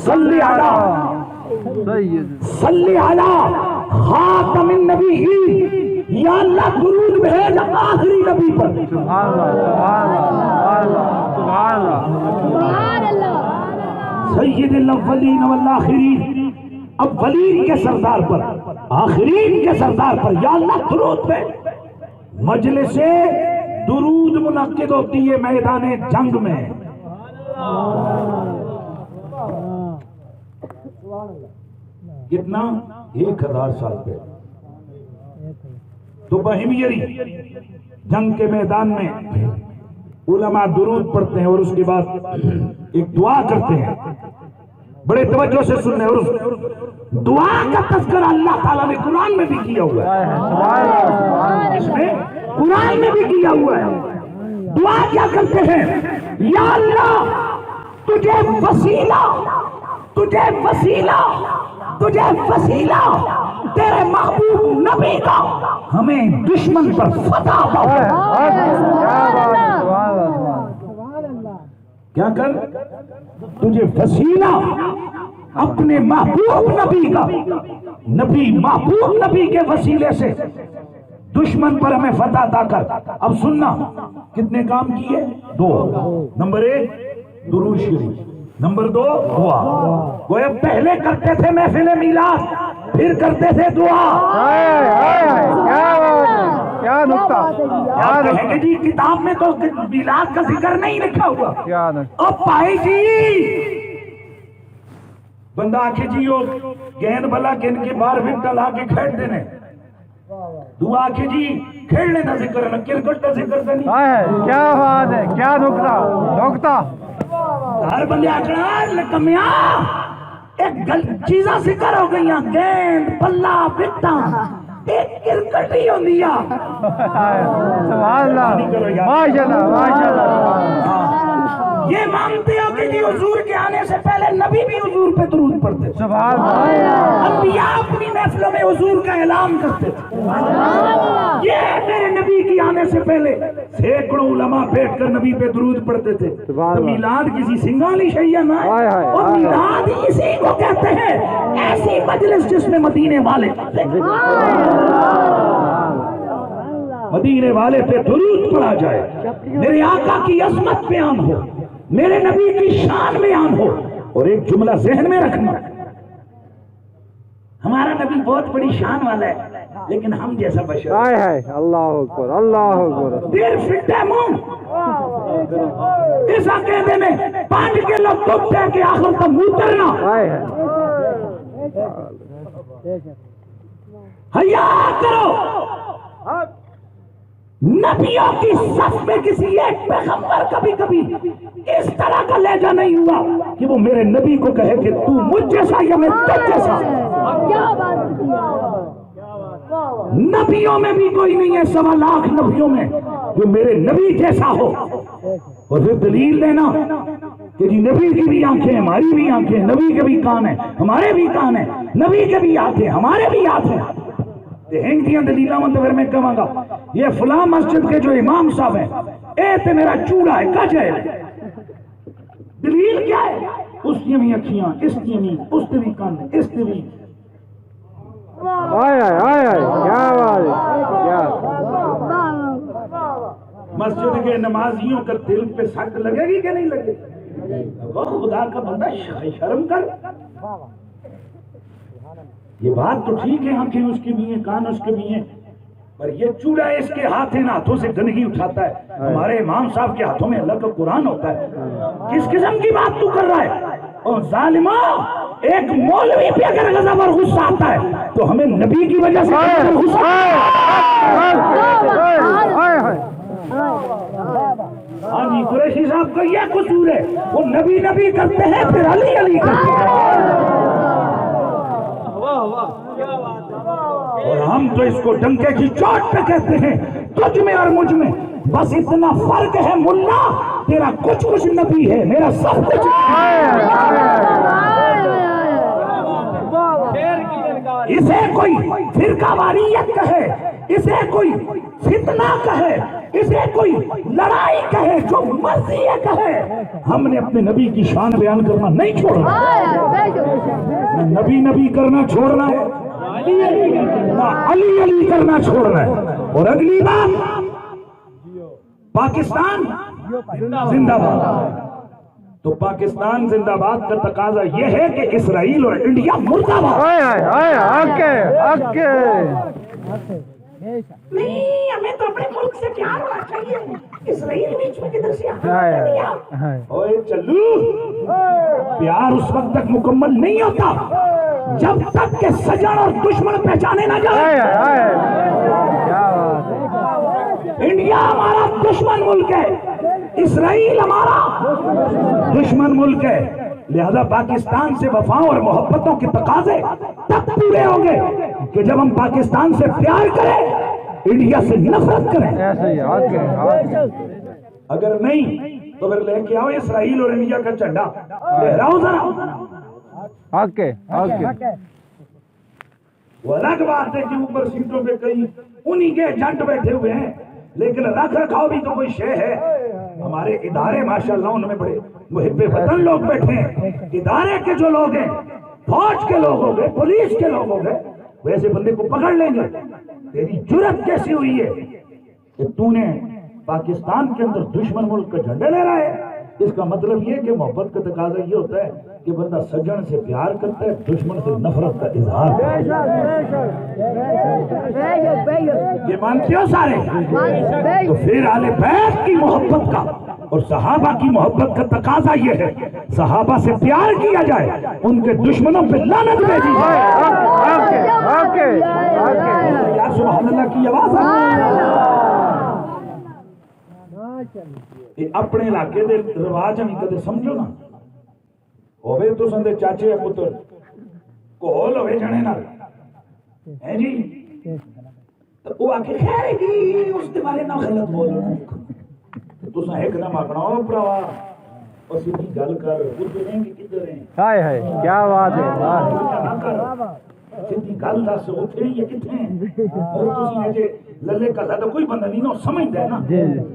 صلی علی خاتم النبیین، یا اللہ درود بھیج آخری نبی پر. سبحان اللہ. سید الاولین والآخرین، اولین کے سردار پر، آخرین کے سردار پر یا اللہ درود بھیج. مجلس درود منعقد ہوتی ہے میدان جنگ میں. کتنا؟ 1000 سال پہلے. تو بہیمیری جنگ کے میدان میں علماء درود پڑھتے ہیں اور اس کے بعد ایک دعا کرتے ہیں. بڑے توجہ سے سننے، اور اس دعا کا تذکرہ اللہ تعالیٰ نے قرآن میں بھی کیا ہوا ہے، اس میں قرآن میں بھی کیا ہوا ہے. دعا کیا کرتے ہیں؟ یا اللہ تجھے وسیلہ، تجھے وسیلہ، تجھے وسیلہ تیرے محبوب نبی کا ہمیں دشمن پر فتح عطا کیا کر، تجھے وسیلہ اپنے محبوب نبی کا، نبی محبوب نبی کے وسیلے سے دشمن پر ہمیں فتح عطا کر. اب سننا کتنے کام کیے؟ 2. نمبر 1 درود شریف، نمبر 2 دعا. وہ پہلے کرتے تھے محفل میلاد، پھر کرتے تھے دعا. کیا نکتہ، آپ کہیں گے جی کتاب میں تو میلاد کا ذکر نہیں لکھا ہوا. کیا نکتہ. اب بھائی جی بندہ آکھے جی وہ گیند بلا گیند کے باہر بھی ڈلا کے کھیٹ دینے، دعا کے جی کھیلنے کا ذکر ہے کرکٹ کا ذکر نہیں. کیا بات ہے, کیا نکتا ہر بندے آکڑا کمیا ایک چیزاں ذکر ہو گئی, گیند پلا وکٹاں, ایک کرکٹ ہی ہوندی ہے. سبحان اللہ, ماشاءاللہ ماشاءاللہ. یہ مانتے ہو کہ جی حضور کے آنے سے پہلے نبی بھی حضور پہ درود پڑھتے تھے, سبحان اللہ. انبیاء اپنی محفلوں میں حضور کا اعلان کرتے تھے. یہ میرے نبی کے آنے سے پہلے سینکڑوں علماء بیٹھ کر نبی پہ درود پڑھتے تے. تو میلاد کسی سنگالی شیعہ نہ ہے, اور میلاد اسی کو کہتے ہیں ایسی مجلس جس میں مدینے والے پہ درود پڑھا جائے, میرے آقا کی عظمت بیان ہو, میرے نبی کی شان بیان ہو. اور ایک جملہ ذہن میں رکھنا, ہمارا نبی بہت بڑی شان والا ہے, لیکن ہم جیسا بشر اللہ اکبر اللہ اکبر. دیر فٹے منہ ایسا کہنے میں 5 کلو دودھ دے کے آخر تک اترنا. حیا کرو, نبیوں کی صف میں کسی ایک پیغمبر کبھی اس طرح کا لہجہ نہیں ہوا کہ وہ میرے نبی کو کہے کہ تو مجھ جیسا یا میں تجھ جیسا. نبیوں میں بھی کوئی نہیں ہے, 1.25 لاکھ نبیوں میں, جو میرے نبی جیسا ہو. اور پھر دلیل دینا کہ جی نبی کی بھی آنکھیں ہماری بھی آنکھیں, نبی کے بھی کان ہیں ہمارے بھی کان ہیں, نبی کے بھی ہاتھ ہیں ہمارے بھی ہاتھ ہیں. ہنگیاں دلیلاں تو پھر میں کہوں گا یہ فلاں مسجد کے جو امام صاحب ہیں اے تے میرا چوڑا ہے کج ہے. دلیل کیا ہے؟ اس کی بھی اکھیاں, اس کی بھی, اس کے بھی کان, اس کے بھی. کیا بات ہے. مسجد کے نمازیوں کا دل پہ سٹ لگے گی کہ نہیں لگے گی؟ خدا کا بندہ شرم کر. یہ بات تو ٹھیک ہے, آنکھیں اس کی بھی ہیں کان اس کے بھی ہیں, پر یہ چوڑا اس کے ہاتھوں سے گندگی اٹھاتا ہے. ہمارے امام صاحب کے ہاتھوں میں اللہ کا قرآن ہوتا ہے. کس قسم کی بات تو کر رہا ہے؟ اور ظالمہ, ایک مولوی پہ اگر غضب اور غصہ آتا ہے تو ہمیں نبی کی وجہ سے غصہ. ہاں جی, قریشی صاحب کا یہ قصور ہے, وہ نبی نبی کرتے ہیں پھر علی علی کرتے ہیں. اور ہم تو اس کو ڈنکے کی چوٹ پہ کہتے ہیں تجھ میں اور مجھ میں بس اتنا فرق ہے ملا, تیرا کچھ نبی ہے, میرا سب کچھ. اسے کوئی فرقہ واریت کہے, اسے کوئی فتنہ کہے, اسے کوئی لڑائی کہے, جو مرضی یہ کہے, ہم نے اپنے نبی کی شان بیان کرنا نہیں چھوڑنا. نبی کرنا چھوڑنا ہے, علی علی کرنا چھوڑنا ہے. اور اگلی بات, پاکستان زندہ باد. تو پاکستان زندہ باد کا تقاضا یہ ہے کہ اسرائیل اور انڈیا مردہ باد. نہیں, ہمیں تو اپنے ملک سے پیار ہونا چاہیے, اسرائیل بیچ میں کدھر سے اوئے چلو. پیار اس وقت تک مکمل نہیں ہوتا جب تک کہ سجن اور دشمن پہچانے نہ جائے. انڈیا ہمارا دشمن ملک ہے, اسرائیل ہمارا دشمن ملک ہے. لہذا پاکستان سے وفاؤں اور محبتوں کے تقاضے تب پورے ہوں گے کہ جب ہم پاکستان سے پیار کریں, انڈیا سے نفرت کریں. اگر نہیں تو پھر لے کے آؤ اسرائیل اور انڈیا کا جھنڈا, لہراؤ ذرا. وہ الگ بات ہے کہ اوپر سیٹوں پہ کئی انہی کے جنٹ بیٹھے ہوئے ہیں, لیکن رکھ رکھاؤ بھی تو کوئی شے ہے. ہمارے ادارے ماشاءاللہ ان میں بڑے محب وطن لوگ بیٹھے ہیں. ادارے کے جو لوگ ہیں, فوج کے لوگ ہو گئے, پولیس کے لوگ ہو گئے, ویسے بندے کو پکڑ لیں گے. تیری جرت کیسی ہوئی ہے کہ تو نے پاکستان کے اندر دشمن ملک کا جھنڈا لے رہا ہے؟ اس کا مطلب یہ کہ محبت کا تقاضا یہ ہوتا ہے کہ بندہ سجن سے پیار کرتا ہے, دشمن سے نفرت کا اظہار کرتا ہے. یہ مانتے ہو سارے؟ تو پھر اہل بیت کی محبت کا اور صحابہ کی محبت کا تقاضا یہ ہے صحابہ سے پیار کیا جائے, ان کے دشمنوں پہ لعنت بھیجی جائے. سبحان اللہ کی آواز یہ اپنے علاقے دے رواج ہم کدے سمجھو نا ہوے تو سندے چاچے پتر کول ہوے جنے نال ہے جی تو وہ آکے خیر جی اس کے بارے نہ غلط بولو تساں ایک دم آکھنا او بھراوا اور سیدھی گل کر ادھر ہیں کہ کدھر ہیں ہائے ہائے کیا بات ہے واہ سیدھی گل دس اوتھے یا کتھے ہیں اور تسی اجے للے کلا تو کوئی بندہ نہیں نا سمجھدا ہے نا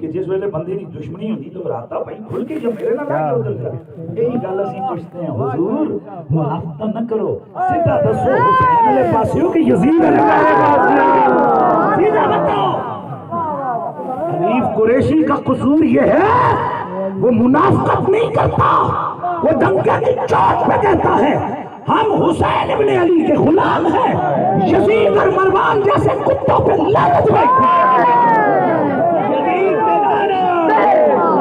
کہ جس ویلے بندے دی دشمنی ہوندی تو راتا بھائی کھل کے جو میرے نال آ ادھر کر یہی گل اسی پوچھتے ہیں حضور منافقت نہ کرو سیدھا دسو حسین والے پاسیو کہ یزید والے پاسیو سیدھا بتاؤ حنیف قریشی کا قصور یہ ہے وہ منافقت نہیں کرتا وہ ڈنکے کی چوٹ پہ کہتا ہے ہم حسین ابن علی کے غلام ہیں یزید اور مروان جیسے کتوں پہ لعنت بیٹھتی ہے یزید پہ لعنت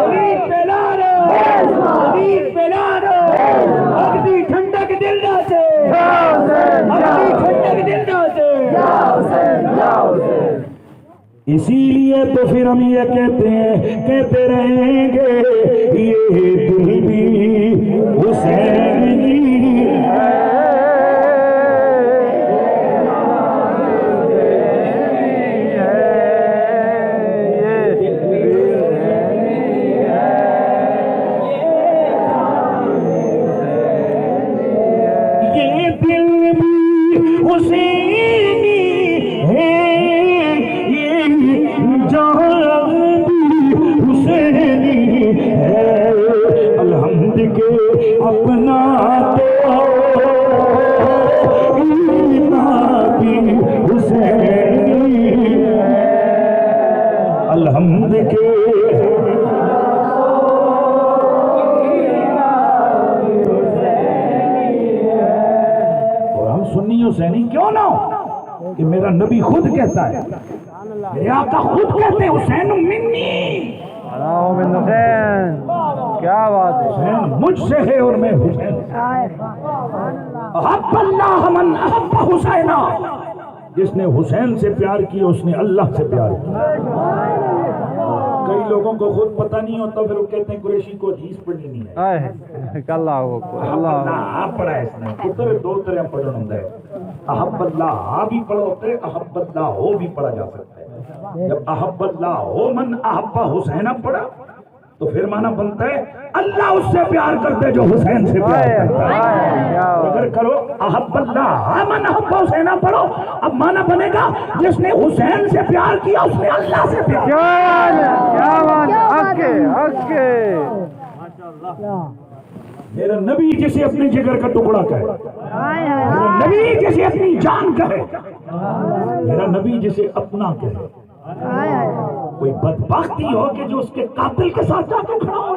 یزید پہ لعنت یزید پہ لعنت اگدی ٹھنڈک دل نہ سے اگدی ٹھنڈک دل نہ سے اسی لیے تو پھر ہم یہ کہتے رہیں گے یہ دل بھی حسینی ہے کیوں نہ ہو کہ میرا نبی خود کہتا ہے میرے آقا خود کہتے ہیں حسین منی من حسین کیا بات ہے حسین مجھ سے ہے اور میں حسین احب اللہ من احب حسینا جس نے حسین سے پیار کیا اس نے اللہ سے پیار کیا کئی لوگوں کو خود پتہ نہیں ہوتا پھر وہ کہتے ہیں قریشی کو حدیث پڑھنی نہیں ہے اللہ اکبر اللہ پڑھا ہے اس نے پتر دو طرح پڑھنا ہوتا ہے احب اللہ بھی پڑھا ہوتا ہے احب اللہ ہو بھی پڑھا جا سکتا ہے جب احب اللہ ہو من احب حسین پڑھا تو پھر معنی بنتا ہے اللہ اس سے پیار کرتے جو حسین سے پیار کرتا ہے اگر کرو احب اللہ من احب حسین پڑھو اب معنی بنے گا جس نے حسین سے پیار کیا اس نے اللہ سے پیار کیا بات ہے میرا نبی جسے اپنے جگر کا ٹکڑا کہے میرا نبی جسے اپنی جان کہے میرا نبی جسے اپنا کہے کوئی بدبختی ہو کہ جو اس کے قاتل کے ساتھ جا کے کھڑا ہو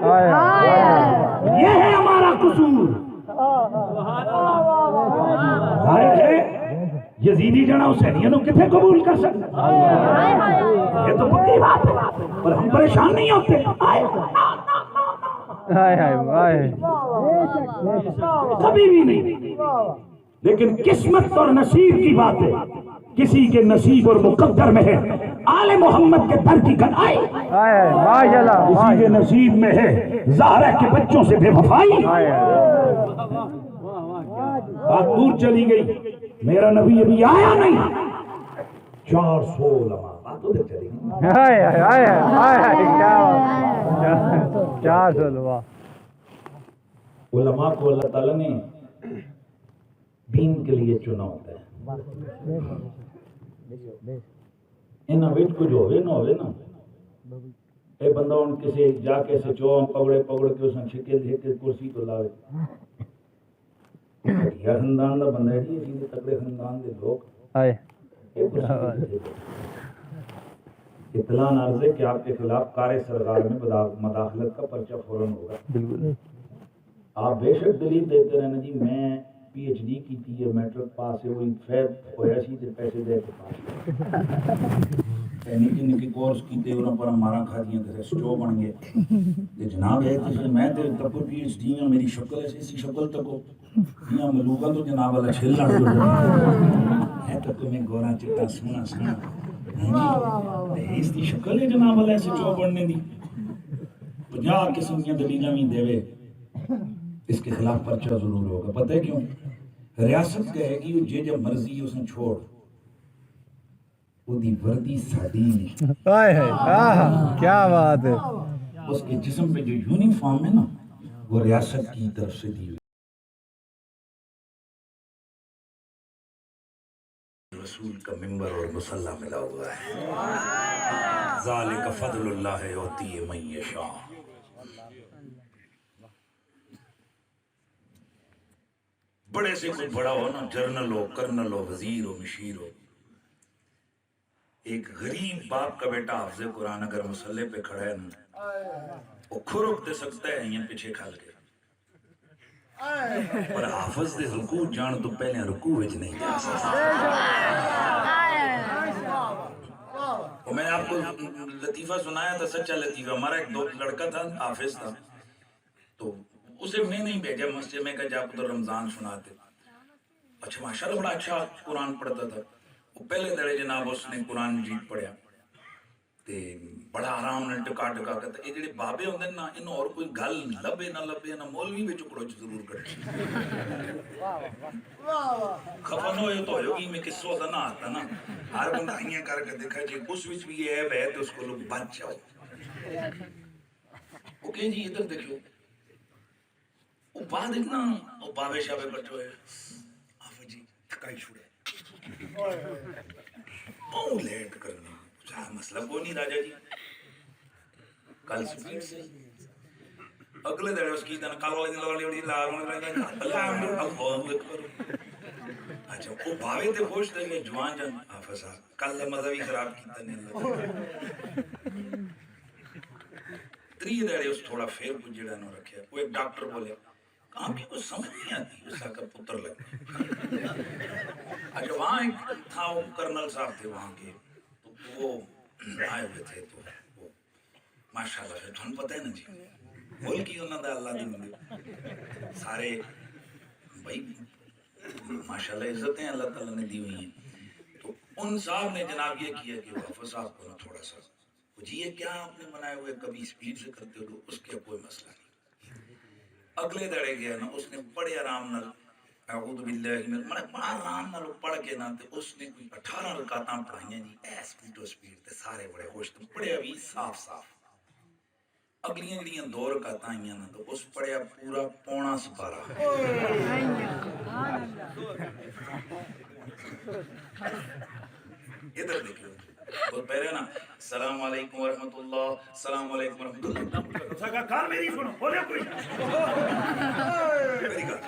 یہ ہے ہمارا قصور ظاہر ہے یزیدی جنا حسینیوں کو کتنے قبول کر سکتے یہ تو پکی بات ہے پر ہم پریشان نہیں ہوتے کبھی بھی نہیں لیکن قسمت اور نصیب کی بات ہے کسی کے نصیب اور مقدر میں ہے آل محمد کے در کی گدائی کسی کے نصیب میں ہے زہرا کے بچوں سے بے وفائی بات دور چلی گئی میرا نبی ابھی آیا نہیں 400 لمحہ بات ادھر چلی گئی علماء کو اللہ تعالیٰ نے دین کے لیے چنا ہوتا ہے انہاں وچ کچھ ہوئے نہ اے بندہ ان کسی جا کے سچو پگڑے کے اس نے چھکے دے کے کرسی تو لاوے یا خاندان دا بندہ ہے جی سیدھے تکڑے خاندان دے لوگ اطلاع عرض ہے کہ آپ کے خلاف کار سرگار میں مداخلت کا پرچہ فوراً ہوگا بالکل آپ بے شک دلیل دیتے رہنا جی میں پی ایچ ڈی کی تھی میٹرک پاس ہے وہی فیض ہویا سی تے پیسے دے کے پاس نکی نکی کورس کیتے انہوں پر ہمارا کھا دیا تے سٹو بن گئے تے جناب ہے تے میں تے تکو پی ایچ ڈی میں میری شکل ہے اسی شکل تکو یہاں ملوگا تو جناب والا چھل لڑ ہے تکو میں گورا چٹا سونا سونا اس دی شکل ہے جناب والا ایسے چو بڑھنے دی 50 قسم کی دلیلاں بھی دے اس کے خلاف پرچہ ضرور ہوگا. پتہ ہے کیوں؟ ریاست کہے گی وہ جے مرضی اس نے چھوڑ وہ دی وردی ساڈی نہیں. کیا بات ہے. اس کے جسم پہ جو یونیفارم ہے نا وہ ریاست کی طرف سے دی ہوئی. رسول کا منبر اور مصلی ملا ہوا ہے. ذالک فضل اللہ یؤتی من یشاء. بڑے سے کوئی بڑا ہو نا، جرنل ہو، کرنل ہو، وزیر ہو، مشیر ہو، ایک غریب باپ کا بیٹا حافظ قرآن اگر مصلی پہ کھڑا ہے نا وہ کھرک دے سکتا ہے یہ پیچھے کھال کے، پر حافظ دے رکوع جان تو پہلے رکوع وچ نہیں جا سکتا. اور میں نے آپ کو لطیفہ سنایا تھا، سچا لطیفہ. ہمارا ایک دو لڑکا تھا، حافظ تھا، تو اسے میں نہیں بھیجا مسجد میں کہ جا پتر رمضان سناتے. اچھا ماشاءاللہ بڑا اچھا قرآن پڑھتا تھا. وہ پہلے دڑے جناب اس نے قرآن مجید پڑھیا تے بڑا آرام نے ٹکا ٹکا کرتا. یہ جڑے بابے ہوندے نا انہوں اور کوئی گل لبے نہ لبے نہ مولوی بھی چکڑو ضرور کرتے. خفن ہوئے تو ہوگی میں کس وقت نہ آتا نا، ہر بندہ آئیاں کر کے دیکھا جی اس وچ بھی یہ عیب ہے تو اس کو لوگ بچ جاؤ. اوکے جی ادھر دیکھو وہ بعد اتنا وہ بابے شابے کٹھے ہوئے آفا جی تھکائی چھوڑے بہت لیٹ کرنے چاہا مسئلہ کو نہیں راجہ جی کل سپیڈ سے اگلے دڑے اس کی دن کل والے دن لوڑی لاروں اللہ اکبر. اچھا وہ بابے تے خوش تھے میں جوان جان آفا صاحب کل مزہ بھی خراب کیتا نہیں. تری دڑے اس تھوڑا پھر کچھ جڑا نہ رکھیا. وہ ایک ڈاکٹر بولے کام کی کوئی سمجھ نہیں آتی اس کا پتر لگنے. اچھا وہاں ایک تھا وہ کرنل صاحب تھے وہاں کے تو وہ آئے ہوئے تھے تو وہ ماشاءاللہ پھر تھوڑا پتہ ہے نا جی ملک ہی انہوں نے اللہ دی مندے سارے بھائی ماشاءاللہ عزتیں اللہ تعالیٰ نے دی ہوئی ہیں. تو ان صاحب نے جناب یہ کیا کہ حافظ صاحب کو نا تھوڑا سا جی یہ کیا آپ نے بنائے ہوئے کبھی سپیڈ سے کرتے ہو اس کے کوئی مسئلہ نہیں. اگلے دڑے گیا نا اس نے بڑے آرام نال اعوذ باللہ من بڑے آرام نال پڑھ کے نا تے اس نے کوئی 18 رکعتاں پڑھائیاں جی ایس سپیڈ تے سارے بڑے خوش تے پڑھیا بھی صاف صاف. اگلیاں جڑیاں 2 رکعتاں آئیاں نا تو اس پڑھیا پورا پونا سپارہ. ادھر دیکھو بہت پہلے نا السلام علیکم ورحمۃ اللہ السلام علیکم ورحمۃ اللہ سکا کار میری سنو بولے کوئی میری کار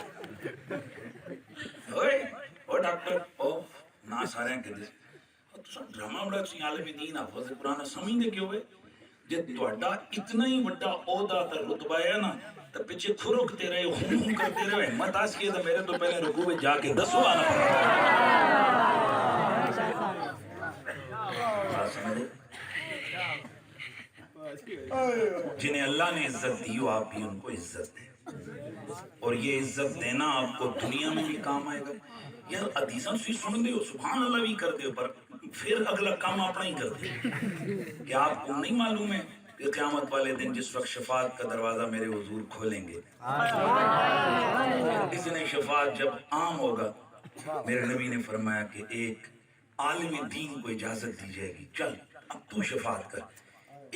اوئے او ڈاکٹر او نا سارے ہیں کہ تو ڈرامہ بڑا سی عالم دین حافظ قرآن سمجھ دے کیوں ہے جے تہاڈا اتنا ہی بڑا عہدہ تے رتبہ ہے نا تے پیچھے کھرکتے رہے ہوں کرتے رہے ہمت آس کے تے میرے تو پہلے رکوع میں جا کے دسو آنا جنہیں اللہ نے عزت دی آپ بھی ان کو عزت دیں اور یہ عزت دینا آپ کو دنیا میں بھی کام آئے گا. یار حدیثاں سے سن دے ہو سبحان اللہ بھی کر دے ہو پر پھر اگلا کام اپنا ہی کر دے. کیا آپ کو نہیں معلوم ہے کہ قیامت والے دن جس وقت شفاعت کا دروازہ میرے حضور کھولیں گے اس دن شفاعت جب عام ہوگا میرے نبی نے فرمایا کہ ایک عالم دین کو اجازت دی جائے گی چل اب تو شفاعت کر.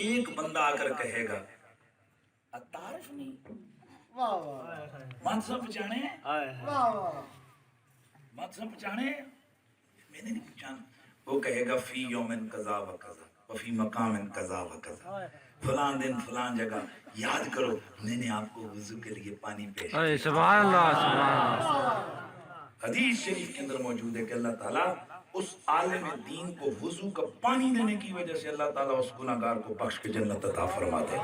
ایک بندہ آ کر کہے گا اتعارف نہیں منصب پہچانے منصب پہچانے میں نے نہیں پہچانا. وہ کہے گا فی یومن قضا و قضا وفی مقام قضا و قضا فلان دن فلان جگہ یاد کرو میں نے آپ کو وضو کے لیے پانی پیش کیا. سبحان اللہ سبحان اللہ. حدیث شریف کے اندر موجود ہے کہ اللہ تعالیٰ اس عالم دین کو وضو کا پانی دینے کی وجہ سے اللہ تعالیٰ اس گناہگار کو بخش کے جنت عطا فرما دے.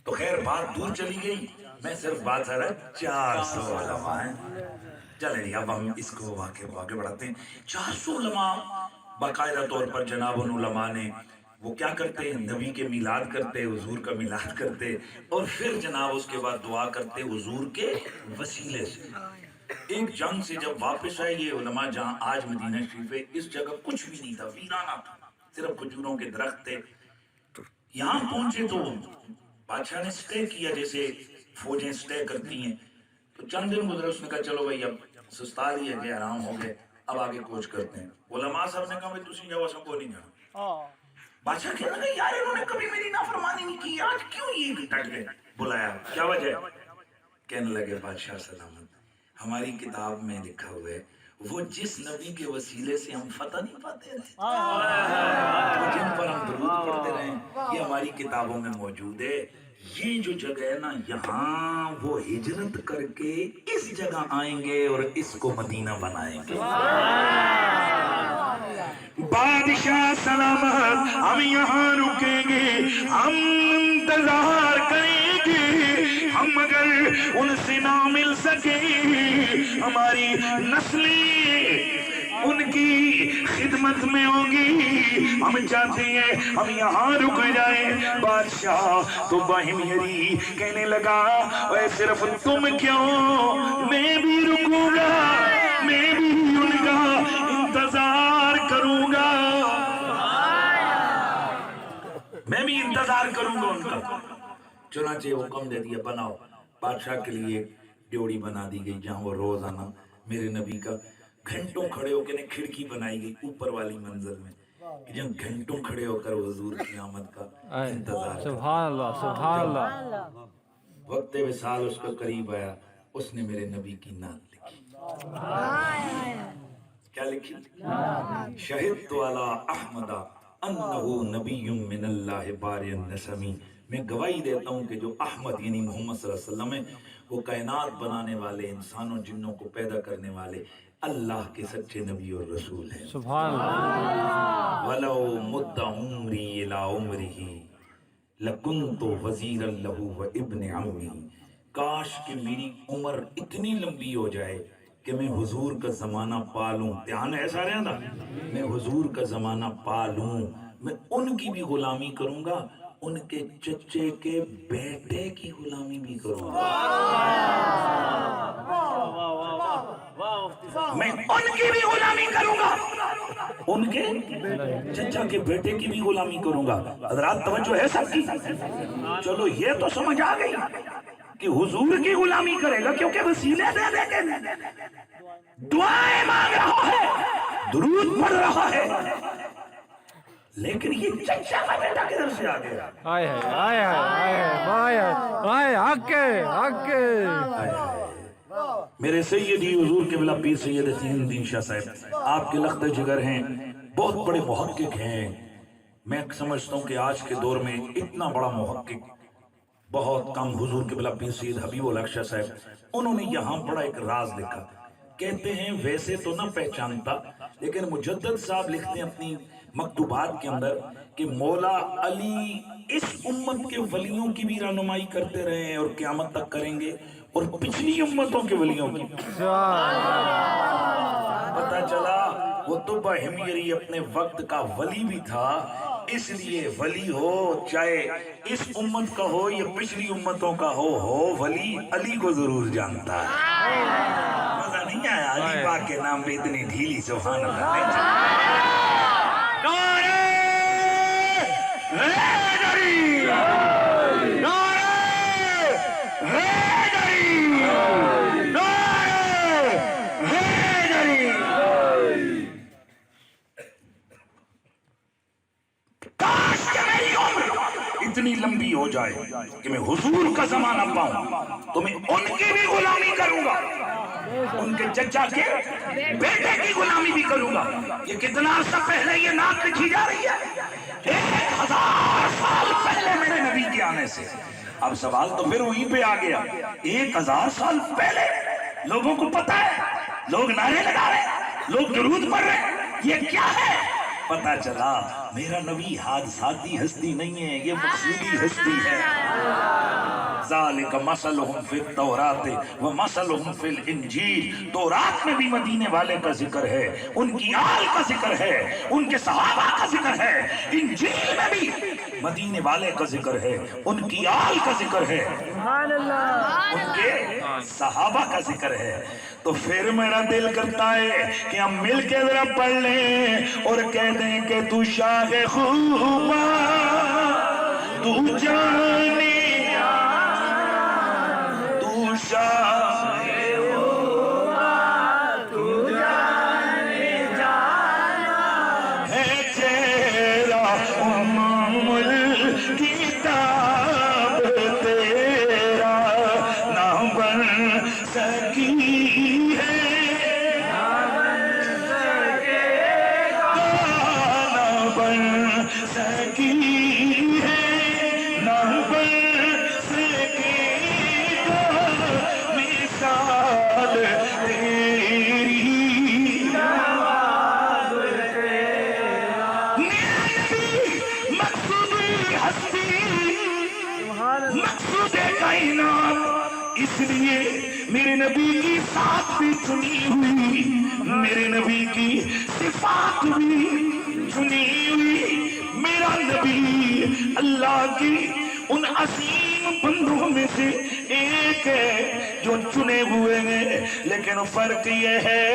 تو خیر بات دور چلی گئی میں صرف بات کر رہا 400 علماء ہیں. چلیں اب ہم اس کو واقع بڑھاتے ہیں. 400 علماء باقاعدہ طور پر جناب ان علماء نے وہ کیا کرتے ہیں، نبی کے میلاد کرتے، حضور کا میلاد کرتے، اور پھر جناب اس کے بعد دعا کرتے حضور کے وسیلے سے۔ ایک جنگ سے جب واپس آئے یہ علماء، جہاں آج مدینہ شریف ہے، اس جگہ کچھ بھی نہیں تھا، ویرانہ تھا، صرف کھجوروں کے درخت تھے۔ یہاں پہنچے تو بادشاہ نے سٹے کیا جیسے فوجیں سٹے کرتی ہیں، تو چند دن گزرے، اس نے کہا چلو بھائی اب سستا لیا گیا، آرام ہو گئے، اب آگے کوچ کرتے ہیں۔ علماء صاحب نے کہا بھائی تسی جاؤ، سب کو نہیں جانا۔ بادشاہ کہنے لگا یار انہوں نے کبھی میری نافرمانی نہیں کی، آج کیوں یہ ڈٹ گئے، بلایا، کیا وجہ ہے؟ کہنے لگے بادشاہ سلامت، ہماری کتاب میں لکھا ہوا ہے وہ جس نبی کے وسیلے سے ہم فتح نہیں پاتے رہے، جن پر ہم درود پڑھتے رہے، یہ ہماری کتابوں میں موجود ہے۔ یہ جو جگہ ہے نا، یہاں وہ ہجرت کر کے اس جگہ آئیں گے اور اس کو مدینہ بنائیں گے۔ بادشاہ سلامت، ہم یہاں رکیں گے، ہم انتظار کریں گے، ہم اگر ان سے نہ مل سکے، ہماری نسلیں ان کی خدمت میں ہوں گی، ہم چاہتے ہیں ہم یہاں رک جائیں۔ بادشاہ تو باہمیری کہنے لگا اے صرف تم کیوں، میں بھی رکوں گا، میں بھی ان کا انتظار کروں گا، میں بھی انتظار کروں گا ان کا۔ چنانچہ حکم دے دیا بناؤ، بادشاہ کے لیے ڈیوڑی بنا دی گئی جہاں وہ روزانہ میرے نبی کا گھنٹوں کھڑے ہو کے کھڑکی بنائی گئی اوپر والی منزل میں، کہ جہاں گھنٹوں کھڑے ہو کر حضور کی آمد کا انتظار۔ سبحان اللہ، سبحان اللہ۔ وقت وصال اس کو قریب آیا، اس نے میرے نبی کی نعت لکھی۔ کیا لکھی؟ شہدت علی احمد انہ نبی من اللہ بارئ النسمی، میں گواہی دیتا ہوں کہ جو احمد یعنی محمد صلی اللہ علیہ وسلم ہے وہ کائنات بنانے والے، انسانوں جنوں کو پیدا کرنے والے اللہ کے سچے نبی اور رسول ہیں۔ سبحان اللہ۔ وَلَوْ مُدَّ عُمْرِي إِلَىٰ عُمْرِهِ لَكُنْتُ وَزِيرًا لَهُ وَإِبْنِ عَمِّهِ، کاش کہ میری عمر اتنی لمبی ہو جائے کہ میں حضور کا زمانہ پالوں، دھیان ایسا رہنا، میں حضور کا زمانہ پالوں، میں ان کی بھی غلامی کروں گا، ان کے چچے کے بیٹے کی غلامی بھی کروں گا، میں ان کی بھی غلامی کروں گا، ان کے چچا کے بیٹے کی بھی غلامی کروں گا۔ حضرات توجہ ہے سب کی؟ چلو یہ تو سمجھ آ گئی کہ حضور کی غلامی کرے گا، کیونکہ وسیلے دے دے کے دعائیں مانگ رہا ہے، درود پڑھ رہا ہے، لیکن یہ چچا کا بیٹا کدھر سے آ گیا؟ آئے آئے آئے آئے آئے حق ہے، حق ہے۔ میرے سیدی حضور کے بلا پیر سید حسین الدین شاہ صاحب آپ کے لخت جگر ہیں، بہت بڑے محقق ہیں۔ میں سمجھتا ہوں کہ آج کے دور میں اتنا بڑا محقق بہت کم، حضور کے بلا پیر سید حبیب الحق شاہ صاحب، انہوں نے یہاں بڑا ایک راز لکھا۔ کہتے ہیں ویسے تو نہ پہچانتا، لیکن مجدد صاحب لکھتے ہیں اپنی مکتوبات کے اندر کہ مولا علی اس امت کے ولیوں کی بھی رہنمائی کرتے رہے ہیں اور قیامت تک کریں گے، اور پچھلی امتوں کے ولیوں کی۔ پتہ چلا وہ تو باہمیری اپنے وقت کا ولی بھی تھا، اس لیے ولی ہو چاہے اس امت کا ہو یا پچھلی امتوں کا ہو ولی علی کو ضرور جانتا ہے۔ مزہ نہیں آیا علی پاک کے نام پہ اتنی ڈھیلی؟ سبحان اللہ۔ کاش کہ میری عمر اتنی لمبی ہو جائے کہ میں حضور کا زمانہ پاؤں تو میں ان کی بھی غلامی کروں گا، ان کے چچا کے بیٹے کی غلامی بھی کروں گا۔ یہ کتنا عرصہ پہلے یہ نعت لکھی جا رہی ہے؟ 1000 سال پہلے میرے نبی کے آنے سے۔ اب سوال تو پھر وہیں پہ آ گیا، 1000 سال پہلے لوگوں کو پتا ہے، لوگ نعرے لگا رہے ہیں، لوگ درود پڑھ رہے ہیں، یہ کیا ہے؟ پتہ چلا میرا نبی حادثاتی ہستی نہیں ہے، یہ مقصودی ہستی ہے۔ ذالک مثلہم فی التوراۃ و مثلہم فی الانجیل، تورات میں بھی مدینے والے کا ذکر ہے، ان کی آل کا ذکر ہے، ان کے صحابہ کا ذکر ہے، انجیل میں بھی مدینے والے کا ذکر ہے، ان کی آل کا ذکر ہے، ان کے صحابہ کا ذکر ہے۔ تو پھر میرا دل کرتا ہے کہ ہم مل کے ذرا پڑھ لیں اور کہہ دیں کہ تو شاہ خوبا تو جانے تو شاہ ہے تیرا امام الکتاب تیرا نہ بن سکی ہے، نہ بن سکی ہے، نہ بن سکے گا مثال تیری۔ مقصود کائنات، اس لیے میرے نبی کی ذات بھی چنی ہوئی، میرے نبی کی صفات بھی چنی ہوئی۔ میرا نبی اللہ کی ان عظیم بندوں میں سے ایک ہے جو چنے ہوئے ہیں، لیکن فرق یہ ہے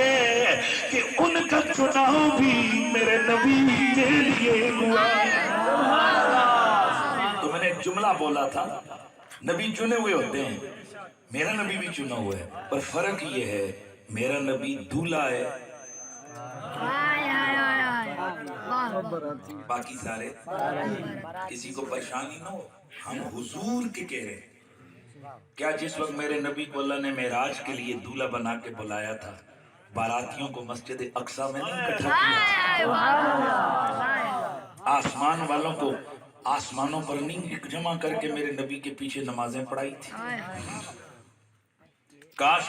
کہ ان کا چناؤ بھی میرے نبی کے لیے ہوا ہے۔ تو میں نے ایک جملہ بولا تھا، نبی چنے ہوئے ہوتے ہیں، میرا نبی بھی چنا ہوا ہے، پر فرق یہ ہے میرا نبی دولہا ہے، باقی سارے کسی کو پریشانی نہ ہو، ہم حضور کے کہہ رہے ہیں۔ کیا جس وقت میرے نبی کو اللہ نے معراج کے لیے دولہا بنا کے بلایا تھا، باراتیوں کو مسجد اقصی میں نہیں اکٹھا کیا؟ آسمان والوں کو آسمانوں پر نہیں جمع کر کے میرے نبی کے پیچھے نمازیں پڑھائی تھی؟ کاش